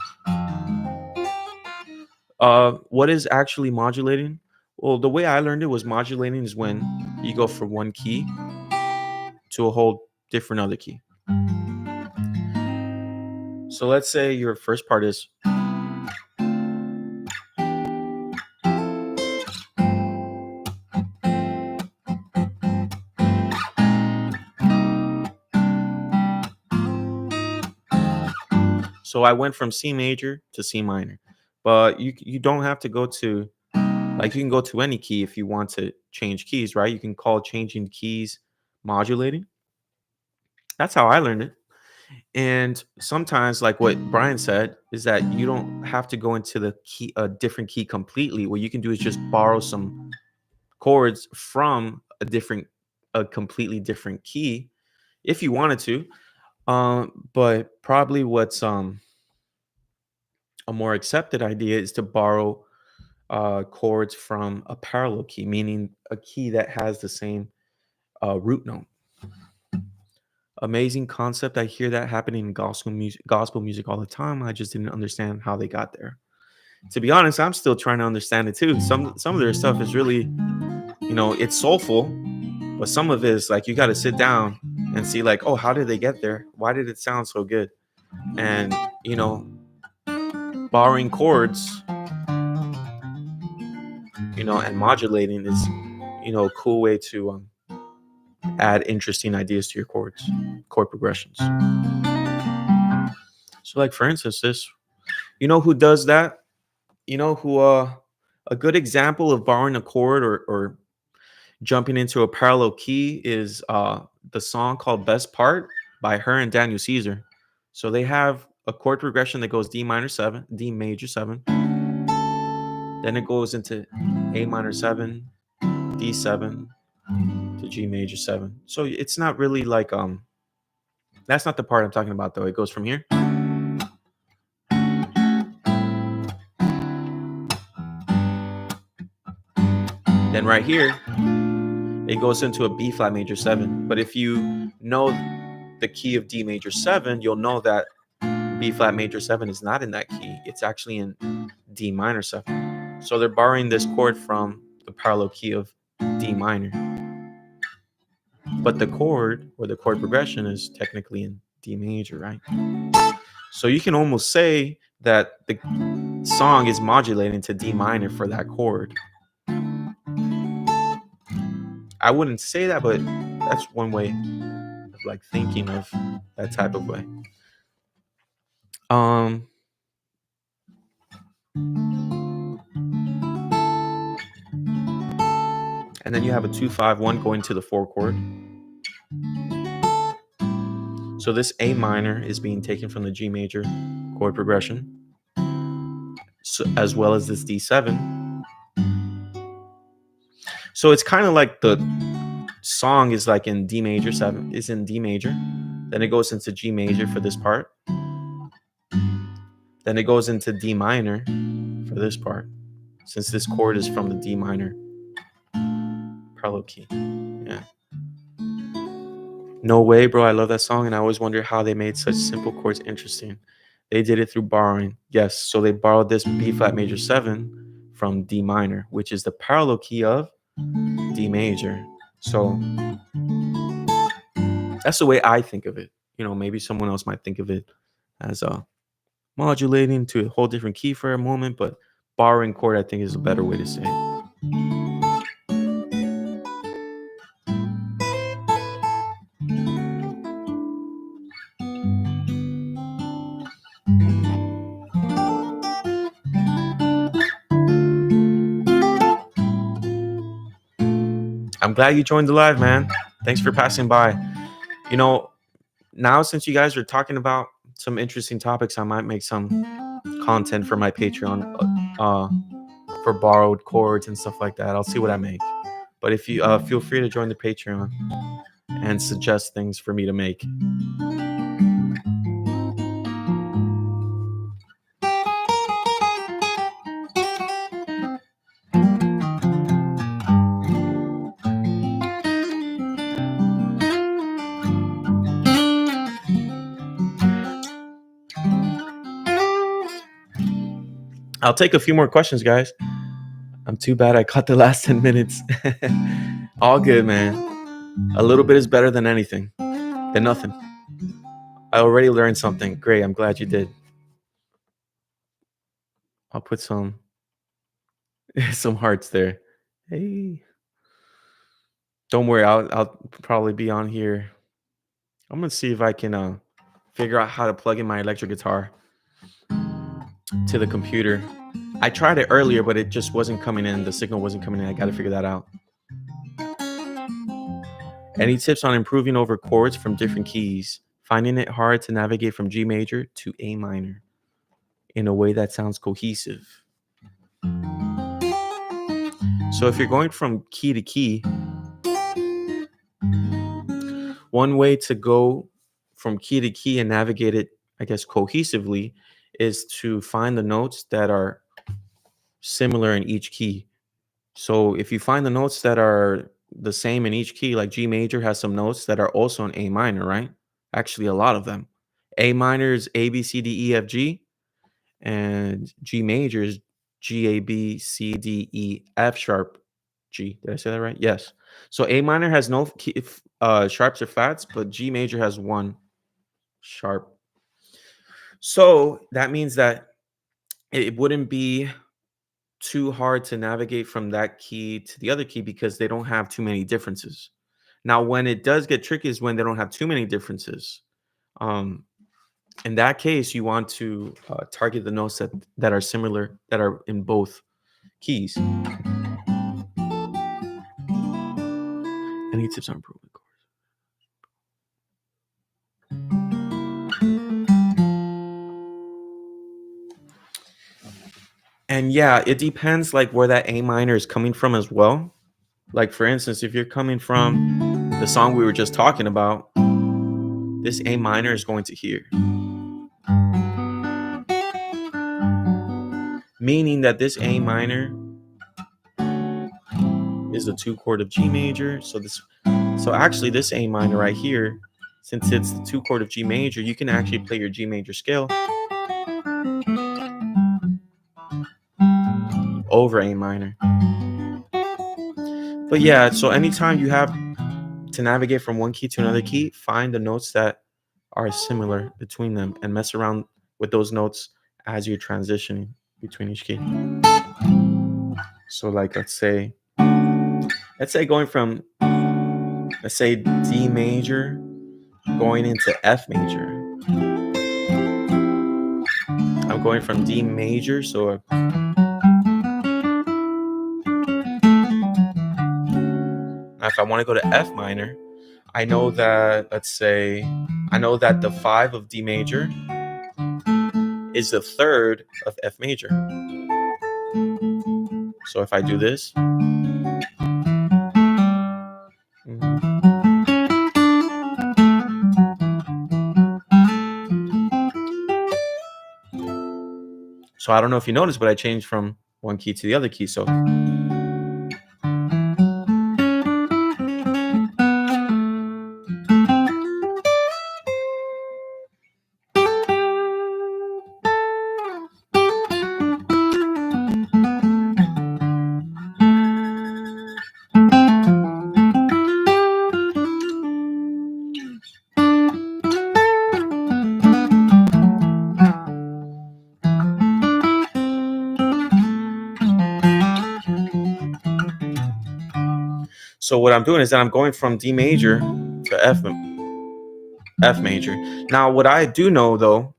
What is actually modulating? Well, the way I learned it was modulating is when you go from one key to a whole different other key. So let's say your first part is, so I went from C major to C minor. But you don't have to go to, like, you can go to any key if you want to change keys, right? You can call changing keys modulating. That's how I learned it. And sometimes, like what Brian said, is that you don't have to go into the key, a different key completely. What you can do is just borrow some chords from a completely different key if you wanted to. But probably what's a more accepted idea is to borrow chords from a parallel key, meaning a key that has the same root note. Amazing concept. I hear that happening in gospel music all the time. I just didn't understand how they got there. To be honest, I'm still trying to understand it too. Some of their stuff is really, it's soulful, but some of it is like you got to sit down and see, like, oh, how did they get there? Why did it sound so good? And borrowing chords, and modulating is, a cool way to add interesting ideas to your chord progressions. So, like, for instance, this, who does that? Who a good example of borrowing a chord or jumping into a parallel key is the song called Best Part by h.e.r and Daniel Caesar. So they have a chord progression that goes D minor 7, D major 7. Then it goes into A minor 7, D7 to G major 7. So it's not really like that's not the part I'm talking about, though. It goes from here. Then right here, it goes into a B flat major 7. But if you know the key of D major 7, you'll know that B flat major 7 is not in that key. It's actually in D minor 7. So they're borrowing this chord from the parallel key of D minor. But the chord, or the chord progression, is technically in D major, right? So you can almost say that the song is modulating to D minor for that chord. I wouldn't say that, but that's one way of, like, thinking of that type of way. And then you have a 2-5-1 going to the 4 chord. So this A minor is being taken from the G major chord progression, as well as this D7. So it's kind of like the song is like in D major 7, is in D major. Then it goes into G major for this part. Then it goes into D minor for this part, since this chord is from the D minor parallel key. Yeah. No way, bro. I love that song, and I always wonder how they made such simple chords interesting. They did it through borrowing. Yes, so they borrowed this B flat major 7 from D minor, which is the parallel key of D major. So that's the way I think of it. Maybe someone else might think of it as modulating to a whole different key for a moment, but borrowing chord, I think, is a better way to say it. I'm glad you joined the live, man. Thanks for passing by. Now, since you guys are talking about some interesting topics, I might make some content for my Patreon for borrowed chords and stuff like that. I'll see what I make. But if you feel free to join the Patreon and suggest things for me to make. I'll take a few more questions, guys. I'm too bad I caught the last 10 minutes. All good, man. A little bit is better than anything, than nothing. I already learned something. Great. I'm glad you did. I'll put some hearts there. Hey. Don't worry. I'll probably be on here. I'm going to see if I can figure out how to plug in my electric guitar to the computer I tried it earlier, but it just wasn't coming in. The signal wasn't coming in. I got to figure that out. Any tips on improving over chords from different keys? Finding it hard to navigate from G major to A minor in a way that sounds cohesive. So if you're going from key to key, one way to go from key to key and navigate it, I guess, cohesively is to find the notes that are similar in each key. So if you find the notes that are the same in each key, like G major has some notes that are also in A minor, right? Actually, a lot of them. A minor is A, B, C, D, E, F, G, and G major is G, A, B, C, D, E, F sharp, G. Did I say that right? Yes. So A minor has no sharps or flats, but G major has one sharp. So that means that it wouldn't be too hard to navigate from that key to the other key because they don't have too many differences. Now, when it does get tricky is when they don't have too many differences. Um, in that case, you want to target the notes that are similar, that are in both keys. Any tips on improving chords? And yeah, it depends like where that A minor is coming from as well. Like for instance, if you're coming from the song we were just talking about, this A minor is going to here, meaning that this A minor is the 2 chord of G major. So actually this A minor right here, since it's the 2 chord of G major, you can actually play your G major scale over A minor. But yeah, so anytime you have to navigate from one key to another key, find the notes that are similar between them and mess around with those notes as you're transitioning between each key. So like let's say going from D major going into F major. I'm going from D major, so if I want to go to F minor, I know that the 5 of D major is the 3rd of F major. So if I do this, so I don't know if you noticed, but I changed from one key to the other key. So what I'm doing is that I'm going from D major to F major. Now, what I do know though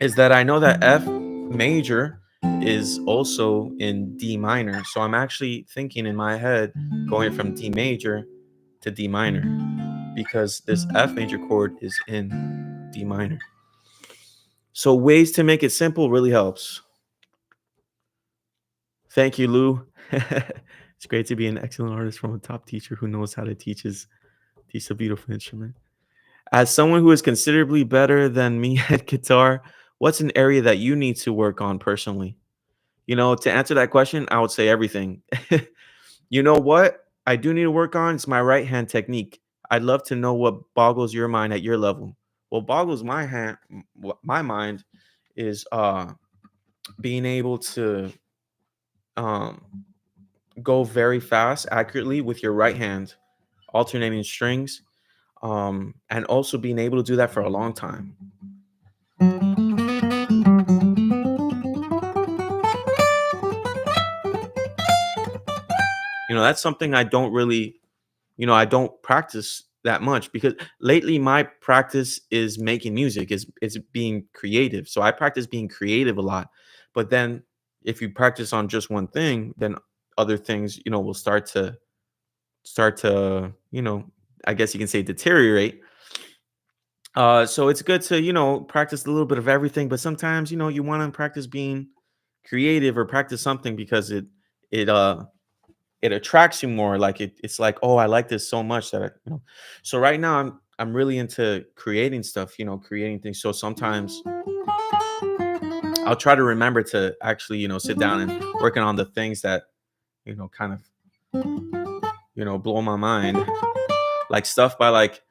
is that I know that F major is also in D minor. So I'm actually thinking in my head going from D major to D minor because this F major chord is in D minor. So ways to make it simple really helps. Thank you, Lou. It's great to be an excellent artist from a top teacher who knows how to teach a beautiful instrument. As someone who is considerably better than me at guitar, what's an area that you need to work on personally? To answer that question, I would say everything. You know what? I do need to work on is my right hand technique. I'd love to know what boggles your mind at your level. What boggles my mind is being able to um, go very fast, accurately with your right hand, alternating strings, and also being able to do that for a long time. That's something I don't really, I don't practice that much because lately my practice is making music, is being creative. So I practice being creative a lot. But then if you practice on just one thing, then other things, will start to, I guess you can say deteriorate. So it's good to, practice a little bit of everything, but sometimes, you want to practice being creative or practice something because it it attracts you more. Like it's like, oh, I like this so much that So right now I'm really into creating stuff, creating things. So sometimes I'll try to remember to actually, sit down and working on the things that, kind of, blow my mind. Like stuff by like,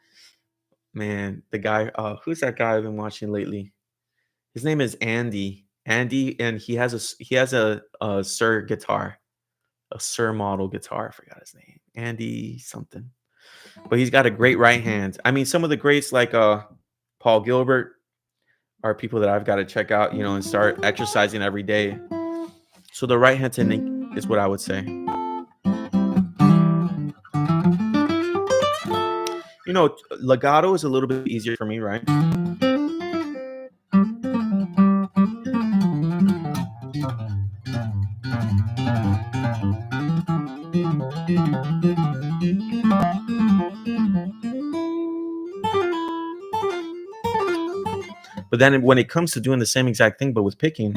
man, the guy, who's that guy I've been watching lately? His name is Andy. Andy, and he has a Sir guitar, a Sir model guitar. I forgot his name. Andy something. But he's got a great right hand. I mean, some of the greats like Paul Gilbert are people that I've got to check out, and start exercising every day. So the right hand technique is what I would say. Legato is a little bit easier for me, right? But then when it comes to doing the same exact thing but with picking,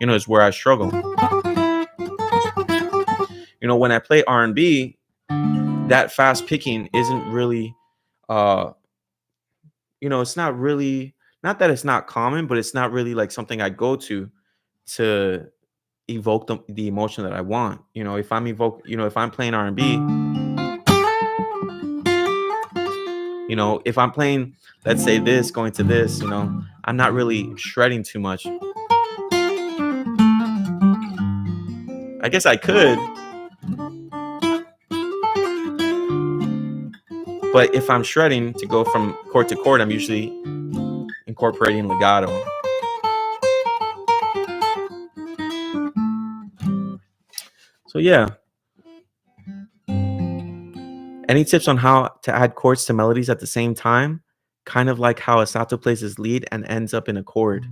is where I struggle. When I play R&B, that fast picking isn't really it's not really, not that it's not common, but it's not really like something I go to evoke the emotion that I want. If I'm playing R&B, if I'm playing, let's say this going to this, I'm not really shredding too much. I guess I could, but if I'm shredding to go from chord to chord, I'm usually incorporating legato. So yeah. Any tips on how to add chords to melodies at the same time? Kind of like how a Sato plays his lead and ends up in a chord.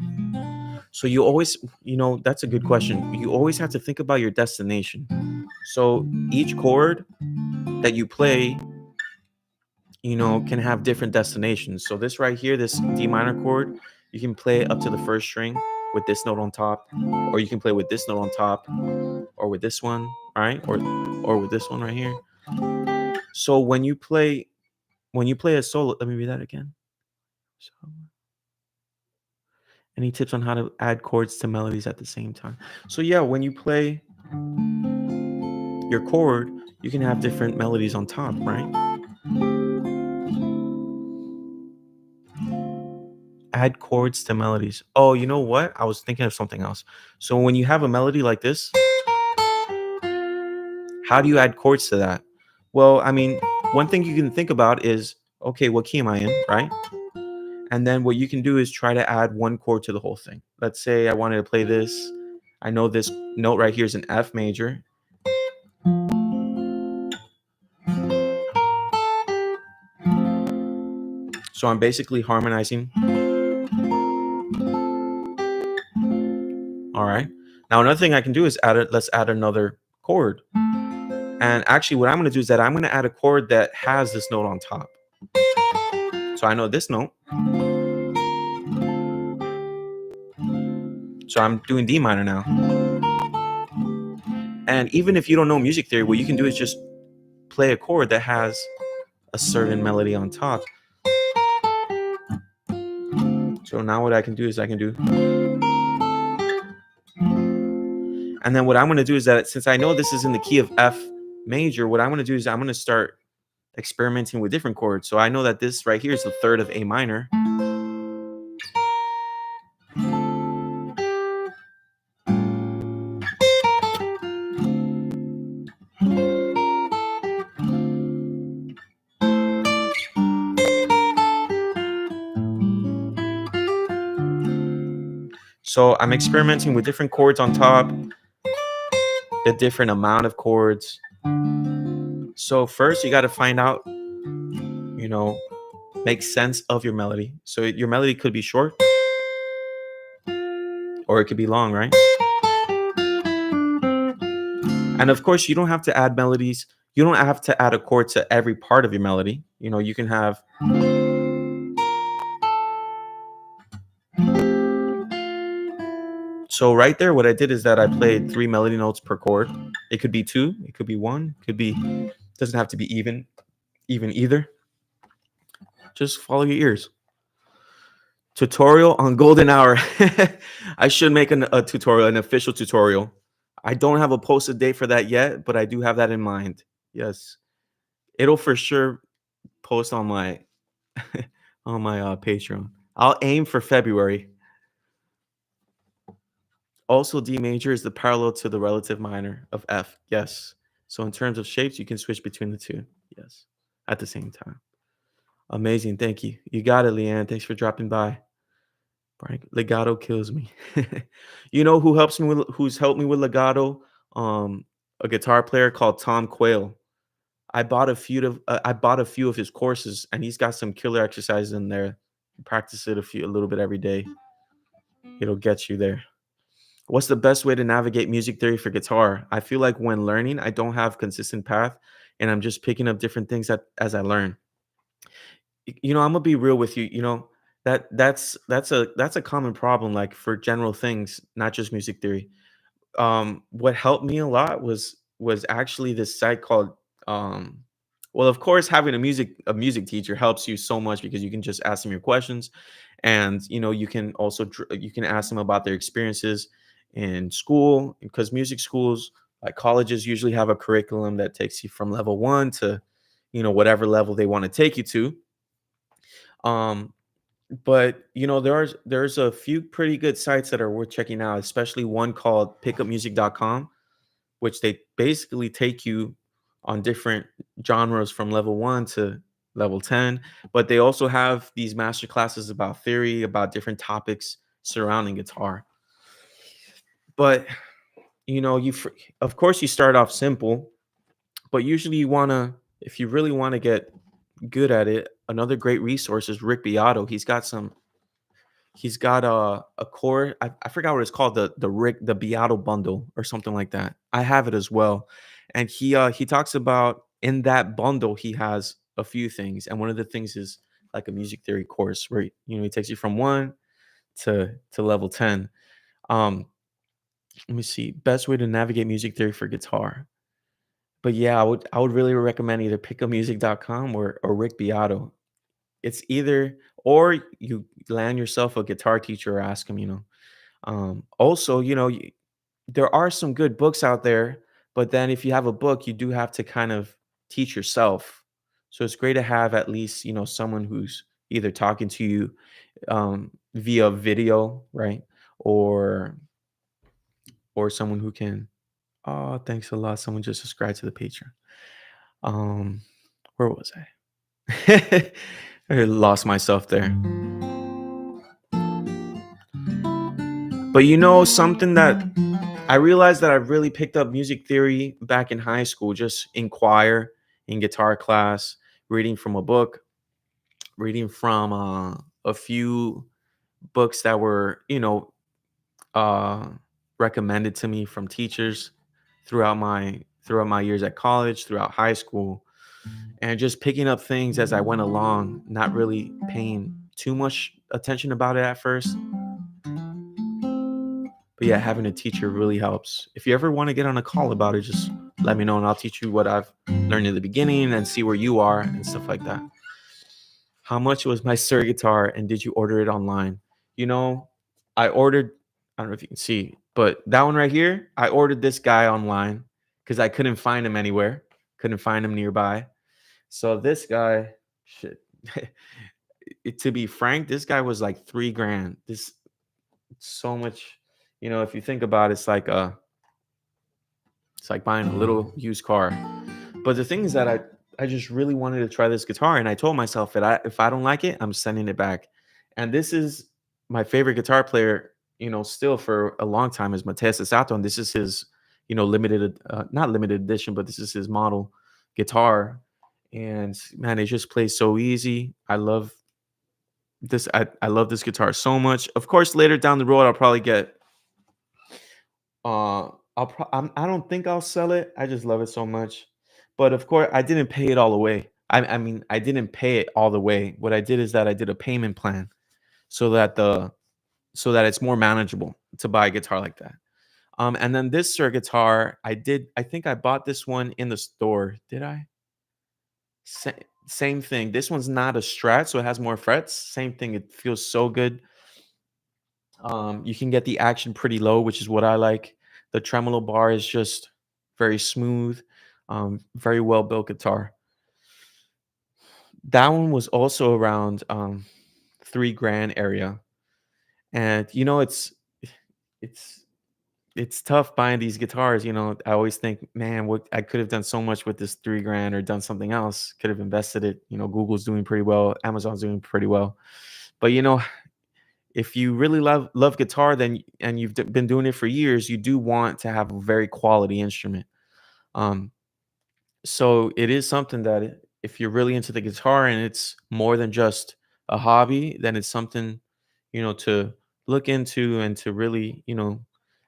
So you always, that's a good question. You always have to think about your destination. So each chord that you play, can have different destinations. So this right here, this D minor chord, you can play up to the first string with this note on top, or you can play with this note on top, or with this one, right? Or with this one right here. So when you play a solo, let me read that again. So, any tips on how to add chords to melodies at the same time? So yeah, when you play your chord, you can have different melodies on top, right? Add chords to melodies. Oh, you know what? I was thinking of something else. So when you have a melody like this, how do you add chords to that? Well, I mean, one thing you can think about is, okay, what key am I in, right? And then what you can do is try to add one chord to the whole thing. Let's say I wanted to play this. I know this note right here is an F major. So I'm basically harmonizing. All right. Now another thing I can do is let's add another chord. And actually what I'm going to do is that I'm going to add a chord that has this note on top. So I know this note. So I'm doing D minor now. And even if you don't know music theory, what you can do is just play a chord that has a certain melody on top. So now what I can do is I can do. And then what I'm going to do is that since I know this is in the key of F major, what I'm going to do is I'm going to start experimenting with different chords. So I know that this right here is the third of A minor. So I'm experimenting with different chords on top, the different amount of chords. So first you got to find out, make sense of your melody. So your melody could be short. or it could be long, right? And of course, you don't have to add melodies. You don't have to add a chord to every part of your melody. You can have. So right there, what I did is that I played 3 melody notes per chord. It could be 2, it could be 1, could be, doesn't have to be even either. Just follow your ears. Tutorial on golden hour. I should make a tutorial, an official tutorial. I don't have a posted date for that yet, but I do have that in mind. Yes, it'll for sure post on my on my Patreon. I'll aim for February. Also, D major is the parallel to the relative minor of F. Yes. So in terms of shapes, you can switch between the two. Yes. At the same time. Amazing. Thank you. You got it, Leanne. Thanks for dropping by. Brian, legato kills me. You know who's helped me with legato? A guitar player called Tom Quayle. I bought a few of his courses, and he's got some killer exercises in there. Practice it a little bit every day. It'll get you there. What's the best way to navigate music theory for guitar? I feel like when learning, I don't have consistent path, and I'm just picking up different things as I learn. I'm gonna be real with you. That's a common problem, like for general things, not just music theory. What helped me a lot was actually this site called um, well, of course, having a music teacher helps you so much because you can just ask them your questions, and you can also you can ask them about their experiences in school, because music schools, like colleges, usually have a curriculum that takes you from level 1 to whatever level they want to take you to. um but there's a few pretty good sites that are worth checking out, especially one called pickupmusic.com, which they basically take you on different genres from level 1 to level 10. But they also have these master classes about theory, about different topics surrounding guitar. But of course you start off simple, but usually if you really want to get good at it, another great resource is Rick Beato. He's got a core. I forgot what it's called, the Beato bundle or something like that. I have it as well. And he talks about, in that bundle he has a few things, and one of the things is like a music theory course where he takes you from 1 to level 10. Um let me see, best way to navigate music theory for guitar. But yeah, I would really recommend either pickupmusic.com or Rick Beato. It's either, or you land yourself a guitar teacher or ask him. Also, there are some good books out there, but then if you have a book, you do have to kind of teach yourself. So it's great to have at least, someone who's either talking to you via video, right? Or someone who can. Oh, thanks a lot. Someone just subscribed to the Patreon. Um, where was I? I lost myself there. But something that I realized, that I really picked up music theory back in high school, just in choir, in guitar class, reading from a book, reading from a few books that were, uh, recommended to me from teachers throughout my years at college, throughout high school, and just picking up things as I went along, not really paying too much attention about it at first. But yeah, having a teacher really helps. If you ever want to get on a call about it, just let me know and I'll teach you what I've learned in the beginning and see where you are and stuff like that. How much was my Sir guitar, and did you order it online? You know, I ordered, I don't know if you can see, but that one right here, I ordered this guy online because I couldn't find him anywhere, couldn't find him nearby. So this guy, shit, to be frank, this guy was like 3 grand. This, so much, if you think about it, it's like buying a little used car. But the thing is that I just really wanted to try this guitar, and I told myself that if I don't like it, I'm sending it back. And this is my favorite guitar player, still for a long time, is Mateus Sato, and this is his, limited, not limited edition, but this is his model guitar. And man, it just plays so easy. I love this. I love this guitar so much. Of course, later down the road, I'll probably get Uh, I don't think I'll sell it. I just love it so much. But of course, I didn't pay it all away. I mean, I didn't pay it all the way. What I did is that I did a payment plan so that it's more manageable to buy a guitar like that. And then this Sir guitar, I think I bought this one in the store. Did I? Sa- Same thing. This one's not a Strat, so it has more frets. Same thing. It feels so good. You can get the action pretty low, which is what I like. The tremolo bar is just very smooth. Very well built guitar. That one was also around 3 grand area, and it's it's tough buying these guitars. I always think, man, what I could have done so much with this 3 grand or done something else. Could have invested it. Google's doing pretty well. Amazon's doing pretty well. But if you really love guitar, then and you've been doing it for years, you do want to have a very quality instrument. Um, so it is something that if you're really into the guitar and it's more than just a hobby, then it's something to look into and to really.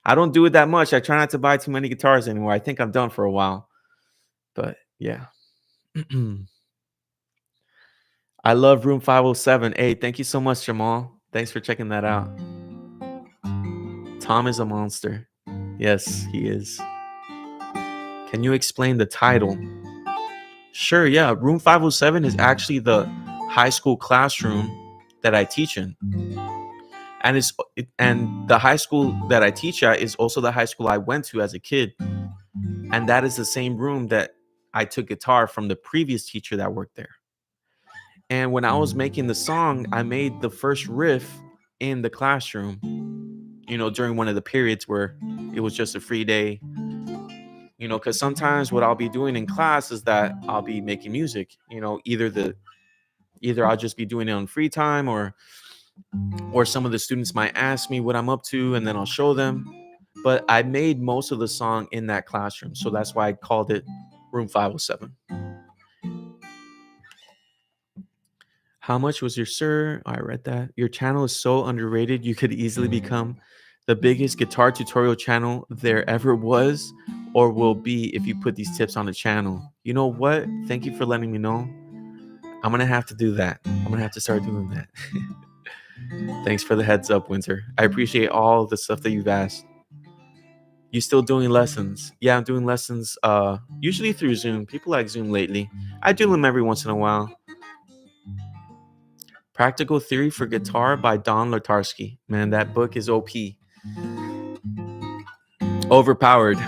I don't do it that much. I try not to buy too many guitars anymore. I think I'm done for a while. But yeah. I love Room 507. Hey, thank you so much, Jamal. Thanks for checking that out. Tom is a monster. Yes, he is. Can you explain the title? Sure, yeah. Room 507 is actually the high school classroom that I teach in. And the high school that I teach at is also the high school I went to as a kid. And that is the same room that I took guitar from the previous teacher that worked there. And when I was making the song, I made the first riff in the classroom, during one of the periods where it was just a free day. Because sometimes what I'll be doing in class is that I'll be making music. Either I'll just be doing it on free time, or some of the students might ask me what I'm up to, and then I'll show them. But I made most of the song in that classroom, so that's why I called it Room 507. How much was your sir? I read that. Your channel is so underrated. You could easily become the biggest guitar tutorial channel there ever was or will be if you put these tips on the channel. You know what? Thank you for letting me know. I'm going to have to do that. I'm going to have to start doing that. Thanks for the heads up, Winter. I appreciate all the stuff that you've asked. You still doing lessons? Yeah, I'm doing lessons usually through Zoom. People like Zoom lately. I do them every once in a while. Practical Theory for Guitar by Don Latarski. Man, that book is OP. Overpowered.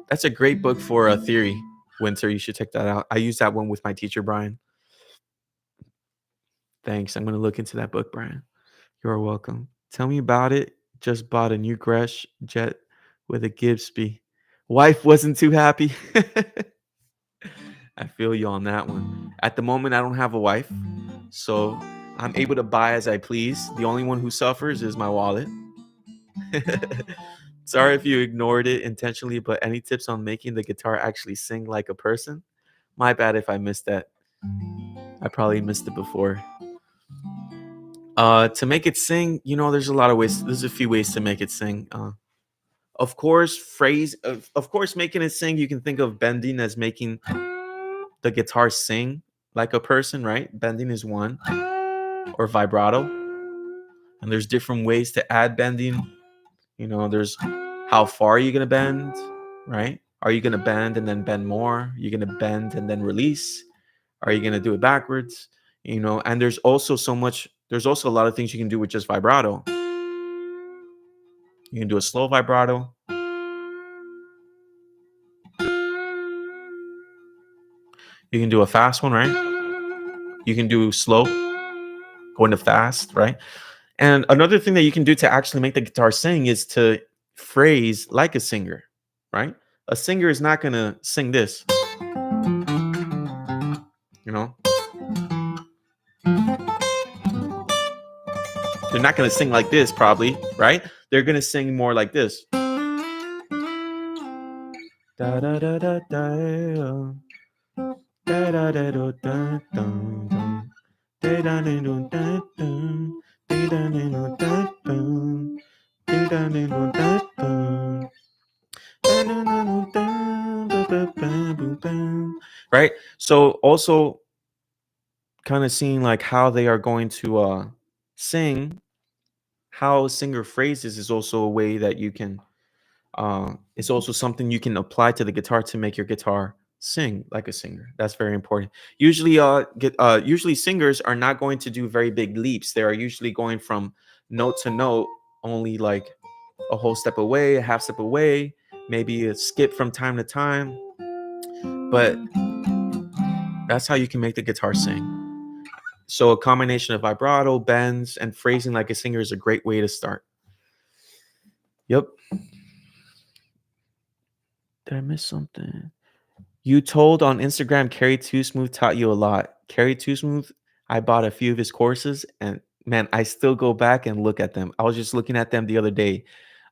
That's a great book for a theory. Winter, you should check that out. I use that one with my teacher, Brian. Thanks. I'm going to look into that book, Brian. You're welcome. Tell me about it. Just bought a new Gresh jet with a Gibbsby. Wife wasn't too happy. I feel you on that one. At the moment, I don't have a wife, so I'm able to buy as I please. The only one who suffers is my wallet. Sorry if you ignored it intentionally, but any tips on making the guitar actually sing like a person? My bad if I missed that. I probably missed it before. To make it sing, there's a lot of ways. There's a few ways to make it sing. Of course, of course, making it sing, you can think of bending as making the guitar sing like a person, right? Bending is one, or vibrato. And there's different ways to add bending. There's how far are you going to bend, right? Are you going to bend and then bend more? Are you going to bend and then release? Are you going to do it backwards? And there's also a lot of things you can do with just vibrato. You can do a slow vibrato. You can do a fast one, right? You can do slow, going to fast, right? And another thing that you can do to actually make the guitar sing is to phrase like a singer, right? A singer is not going to sing this, you know? They're not going to sing like this, probably, right? They're going to sing more like this. Da da da da da. Da da da da da da. Da da da da da da. Da da da da da da. Da da da da da. Right? So also kind of seeing like how they are going to sing, how a singer phrases is also a way that you can it's also something you can apply to the guitar to make your guitar sing like a singer. That's very important. Usually usually singers are not going to do very big leaps. They are usually going from note to note, only like a whole step away, a half step away, maybe a skip from time to time. But that's how you can make the guitar sing. So a combination of vibrato, bends, and phrasing like a singer is a great way to start. Yep. Did I miss something? You told on Instagram Carrie Too Smooth taught you a lot. Carrie Too Smooth, I bought a few of his courses and man, I still go back and look at them. I was just looking at them the other day.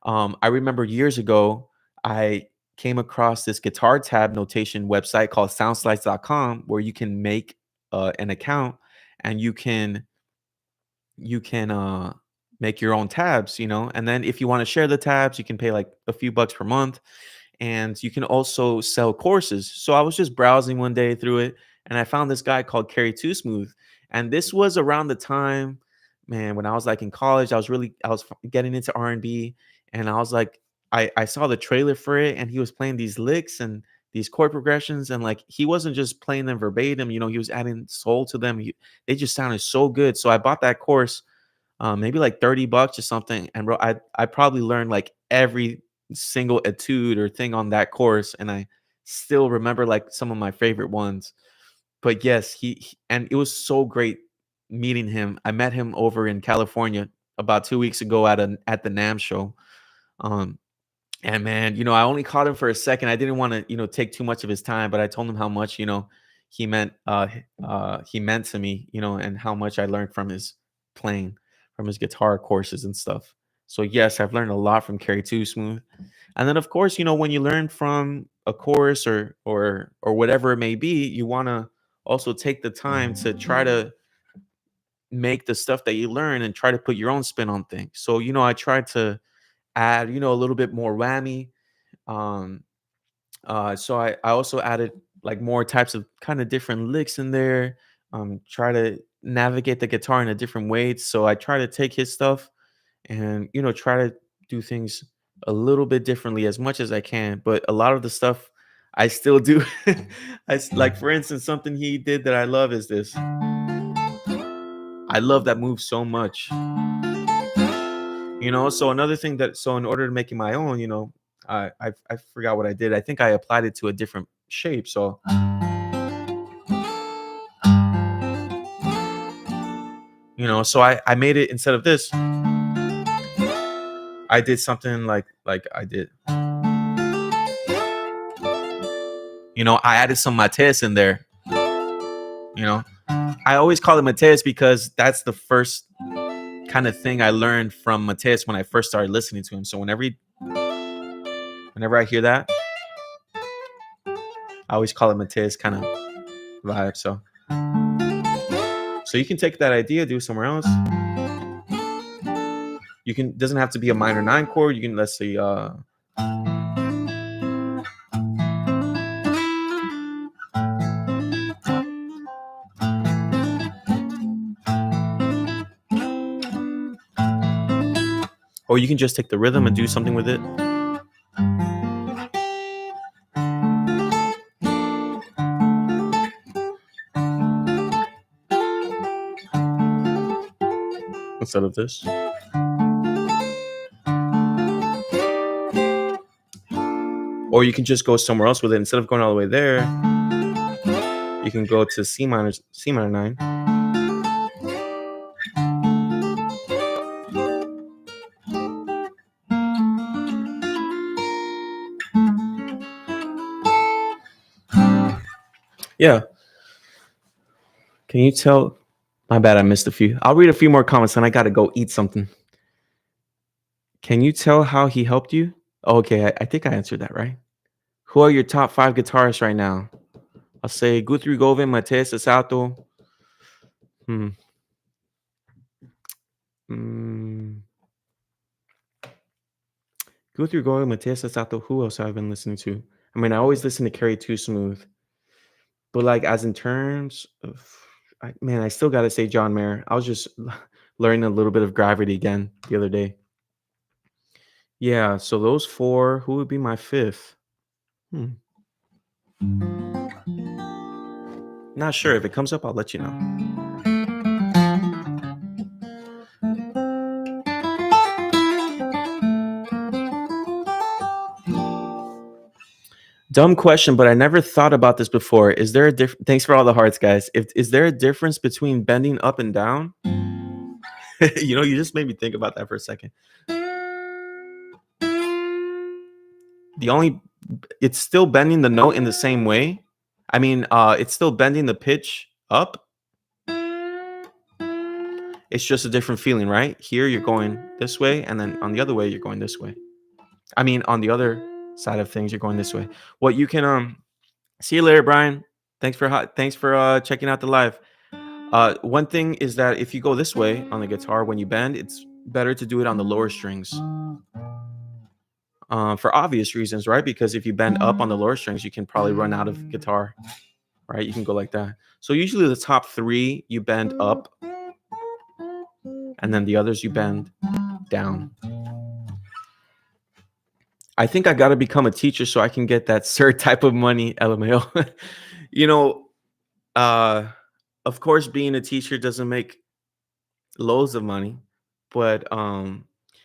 I remember years ago, I came across this guitar tab notation website called soundslides.com where you can make an account and you can make your own tabs, and then if you want to share the tabs, you can pay like a few bucks per month, and you can also sell courses. So I was just browsing one day through it, and I found this guy called Carrie Too Smooth, and this was around the time, man, when I was like in college. I was getting into R&B, and I was like, I saw the trailer for it, and he was playing these licks and these chord progressions, and like he wasn't just playing them verbatim. He was adding soul to them. They just sounded so good. So I bought that course, maybe like 30 bucks or something. And bro, I probably learned like every single etude or thing on that course. And I still remember like some of my favorite ones. But yes, and it was so great meeting him. I met him over in California about 2 weeks ago at the NAM show. Um, and man, I only caught him for a second. I didn't want to, take too much of his time, but I told him how much, he meant to me, and how much I learned from his playing, from his guitar courses and stuff. So yes, I've learned a lot from Carrie Too Smooth. And then of course, when you learn from a course or whatever it may be, you want to also take the time to try to make the stuff that you learn and try to put your own spin on things. So, I tried to add, a little bit more whammy. um so I also added like more types of kind of different licks in there. Try to navigate the guitar in a different way. So I try to take his stuff and try to do things a little bit differently as much as I can. But a lot of the stuff I still do. Like for instance, something he did that I love is this. I love that move so much. So another thing so in order to make it my own, I forgot what I did. I think I applied it to a different shape. So so I made it, instead of this, I did something like I did. I added some Mateus in there. I always call it Mateus because that's the first kind of thing I learned from Mateus when I first started listening to him. So whenever I hear that, I always call it Mateus kind of vibe. So you can take that idea, do it somewhere else. You can, doesn't have to be a minor 9 chord. You can, let's say or you can just take the rhythm and do something with it. Instead of this. Or you can just go somewhere else with it. Instead of going all the way there, you can go to C minor 9. Yeah. Can you tell? My bad, I missed a few. I'll read a few more comments and I got to go eat something. Can you tell how he helped you? Okay, I think I answered that, right? Who are your top 5 guitarists right now? I'll say Guthrie Govan, Mateus Asato. Hmm. Go Through Going, Matías Sato. Who else have I been listening to? I mean, I always listen to Carry Too Smooth, but like as in terms of, man, I still gotta say John Mayer. I was just learning a little bit of Gravity again the other day. Yeah, so those four. Who would be my fifth? Hmm. Not sure. If it comes up, I'll let you know. Dumb question, but I never thought about this before. Is there a difference? Thanks for all the hearts, guys. Is there a difference between bending up and down? You just made me think about that for a second. The only, it's still bending the note in the same way. I mean, it's still bending the pitch up. It's just a different feeling, right? Here you're going this way, and then on the other way you're going this way. I mean, on the other side of things, you're going this way. What you can see you later, Brian. Thanks for checking out the live. One thing is that if you go this way on the guitar when you bend, it's better to do it on the lower strings. For obvious reasons, right? Because if you bend up on the lower strings, you can probably run out of guitar, right? You can go like that. So usually the top three you bend up, and then the others you bend down. I think I got to become a teacher so I can get that sir type of money, LMAO. you know, uh, of course, being a teacher doesn't make loads of money, but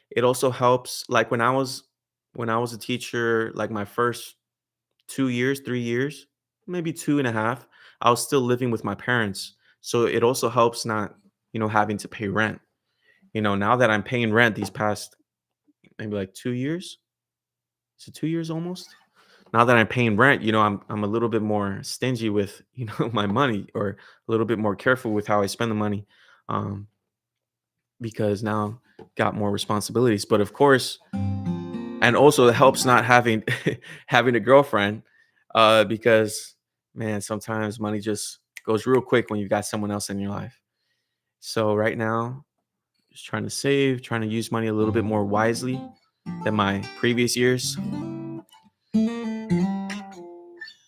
it also helps. Like when I was a teacher, like my first 2 years, 3 years, maybe 2.5, I was still living with my parents. So it also helps not, having to pay rent. Now that I'm paying rent these past maybe like 2 years, is it 2 years almost? Now that I'm paying rent, I'm a little bit more stingy with my money, or a little bit more careful with how I spend the money, um, because now got more responsibilities. But of course, and also it helps not having having a girlfriend, because man, sometimes money just goes real quick when you've got someone else in your life. So right now, just trying to save, trying to use money a little bit more wisely than my previous years.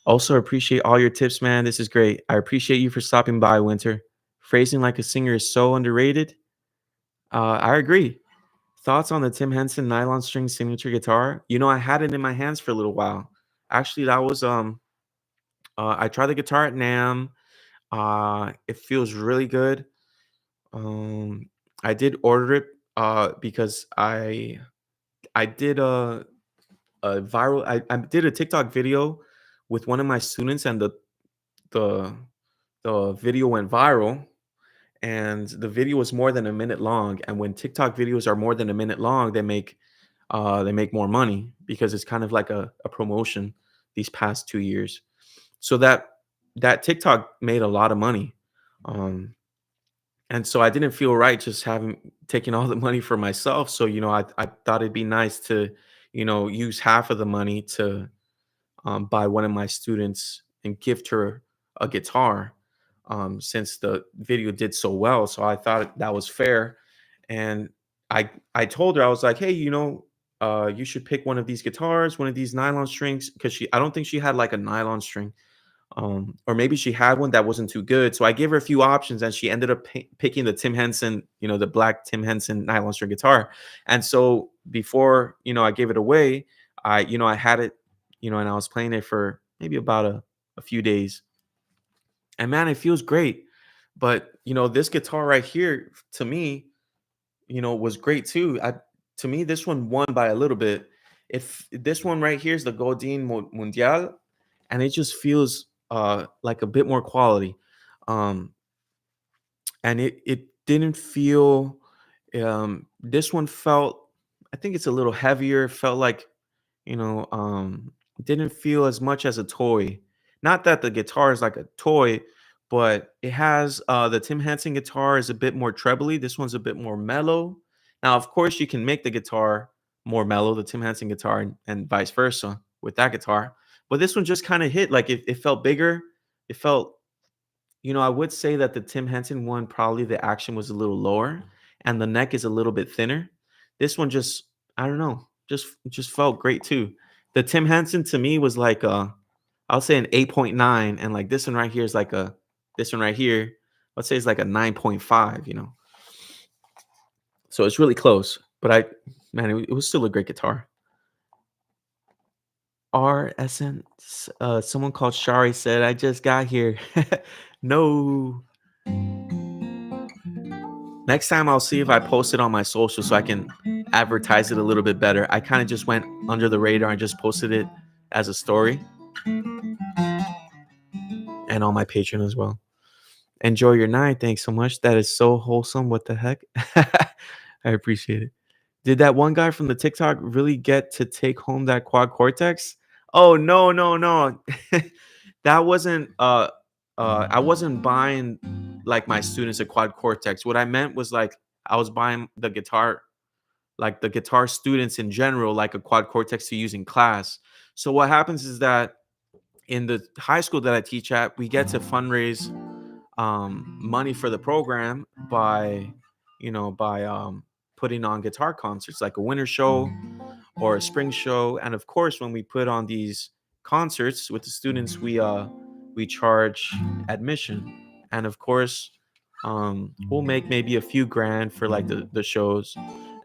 Also appreciate all your tips, man. This is great. I appreciate you for stopping by, Winter. Phrasing like a singer is so underrated. I agree. Thoughts on the Tim Henson nylon string signature guitar? I had it in my hands for a little while. Actually, that was I tried the guitar at NAM. It feels really good. Um I did order it because I did a viral I did a TikTok video with one of my students, and the the video went viral, and the video was more than a minute long. And when TikTok videos are more than a minute long, they make more money, because it's kind of like a promotion these past 2 years. So that TikTok made a lot of money. Um, and so I didn't feel right just having taking all the money for myself. So, I thought it'd be nice to, use half of the money to buy one of my students and gift her a guitar, since the video did so well. So I thought that was fair. And I told her, I was like, hey, you should pick one of these guitars, one of these nylon strings, because I don't think she had like a nylon string, or maybe she had one that wasn't too good. So I gave her a few options, and she ended up picking the Tim Henson, the black Tim Henson nylon string guitar. And so before, I gave it away, I had it, and I was playing it for maybe about a few days. And man, it feels great. But, this guitar right here, to me, was great too. To me, this one won by a little bit. If this one right here is the Godin Mundial, and it just feels like a bit more quality. Um, and it didn't feel, this one felt, I think it's a little heavier, felt like, didn't feel as much as a toy. Not that the guitar is like a toy, but it has, the Tim Henson guitar is a bit more trebly. This one's a bit more mellow. Now, of course, you can make the guitar more mellow, the Tim Henson guitar, and vice versa with that guitar. But this one just kind of hit, like it felt bigger. It felt, I would say that the Tim Henson one, probably the action was a little lower and the neck is a little bit thinner. This one just, I don't know, just felt great too. The Tim Henson to me was like I'll say an 8.9, and like this one right here is like a this one right here, let's say it's like a 9.5, you know. So it's really close. But man, it was still a great guitar. R Essence, someone called Shari said, I just got here. No. Next time I'll see if I post it on my social so I can advertise it a little bit better. I kind of just went under the radar and just posted it as a story and on my Patreon as well. Enjoy your night. Thanks so much. That is so wholesome. What the heck? I appreciate it. Did that one guy from the TikTok really get to take home that quad cortex? Oh no, no, no. That wasn't I wasn't buying like my students a quad cortex. What I meant was like I was buying the guitar, like the guitar students in general, like a quad cortex to use in class. So what happens is that in the high school that I teach at, we get to fundraise money for the program by, putting on guitar concerts like a winter show or a spring show. And of course, when we put on these concerts with the students, we charge admission. And of course, we'll make maybe a few grand for like the shows.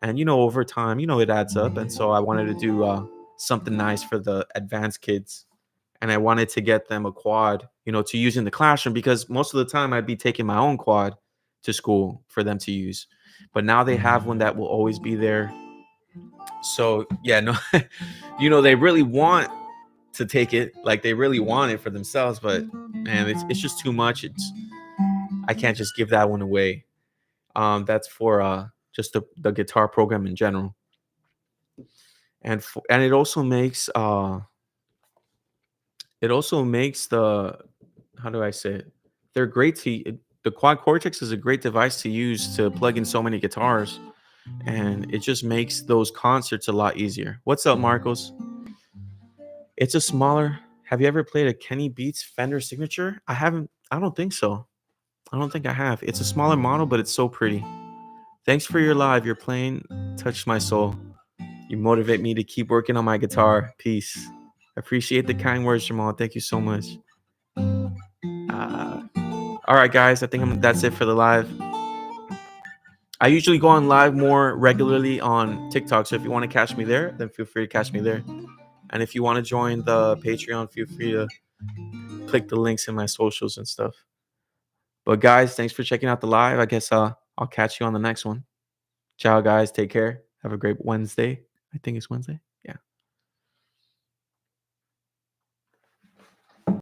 And over time, it adds up. And so I wanted to do something nice for the advanced kids, and I wanted to get them a quad, to use in the classroom, because most of the time I'd be taking my own quad to school for them to use. But now they have one that will always be there. So yeah, no, they really want to take it, like they really want it for themselves, but man, it's just too much. I can't just give that one away. That's for just the guitar program in general. And it also makes the, how do I say it? They're great the quad cortex is a great device to use to plug in so many guitars, and it just makes those concerts a lot easier. What's up, Marcos? It's a smaller. Have you ever played a Kenny Beats Fender Signature? I haven't. I don't think so. I don't think I have. It's a smaller model, but it's so pretty. Thanks for your live. Your playing touched my soul. You motivate me to keep working on my guitar. Peace. Appreciate the kind words, Jamal. Thank you so much. Uh, all right, guys. I think that's it for the live. I usually go on live more regularly on TikTok. So if you want to catch me there, then feel free to catch me there. And if you want to join the Patreon, feel free to click the links in my socials and stuff. But guys, thanks for checking out the live. I guess I'll catch you on the next one. Ciao, guys. Take care. Have a great Wednesday. I think it's Wednesday.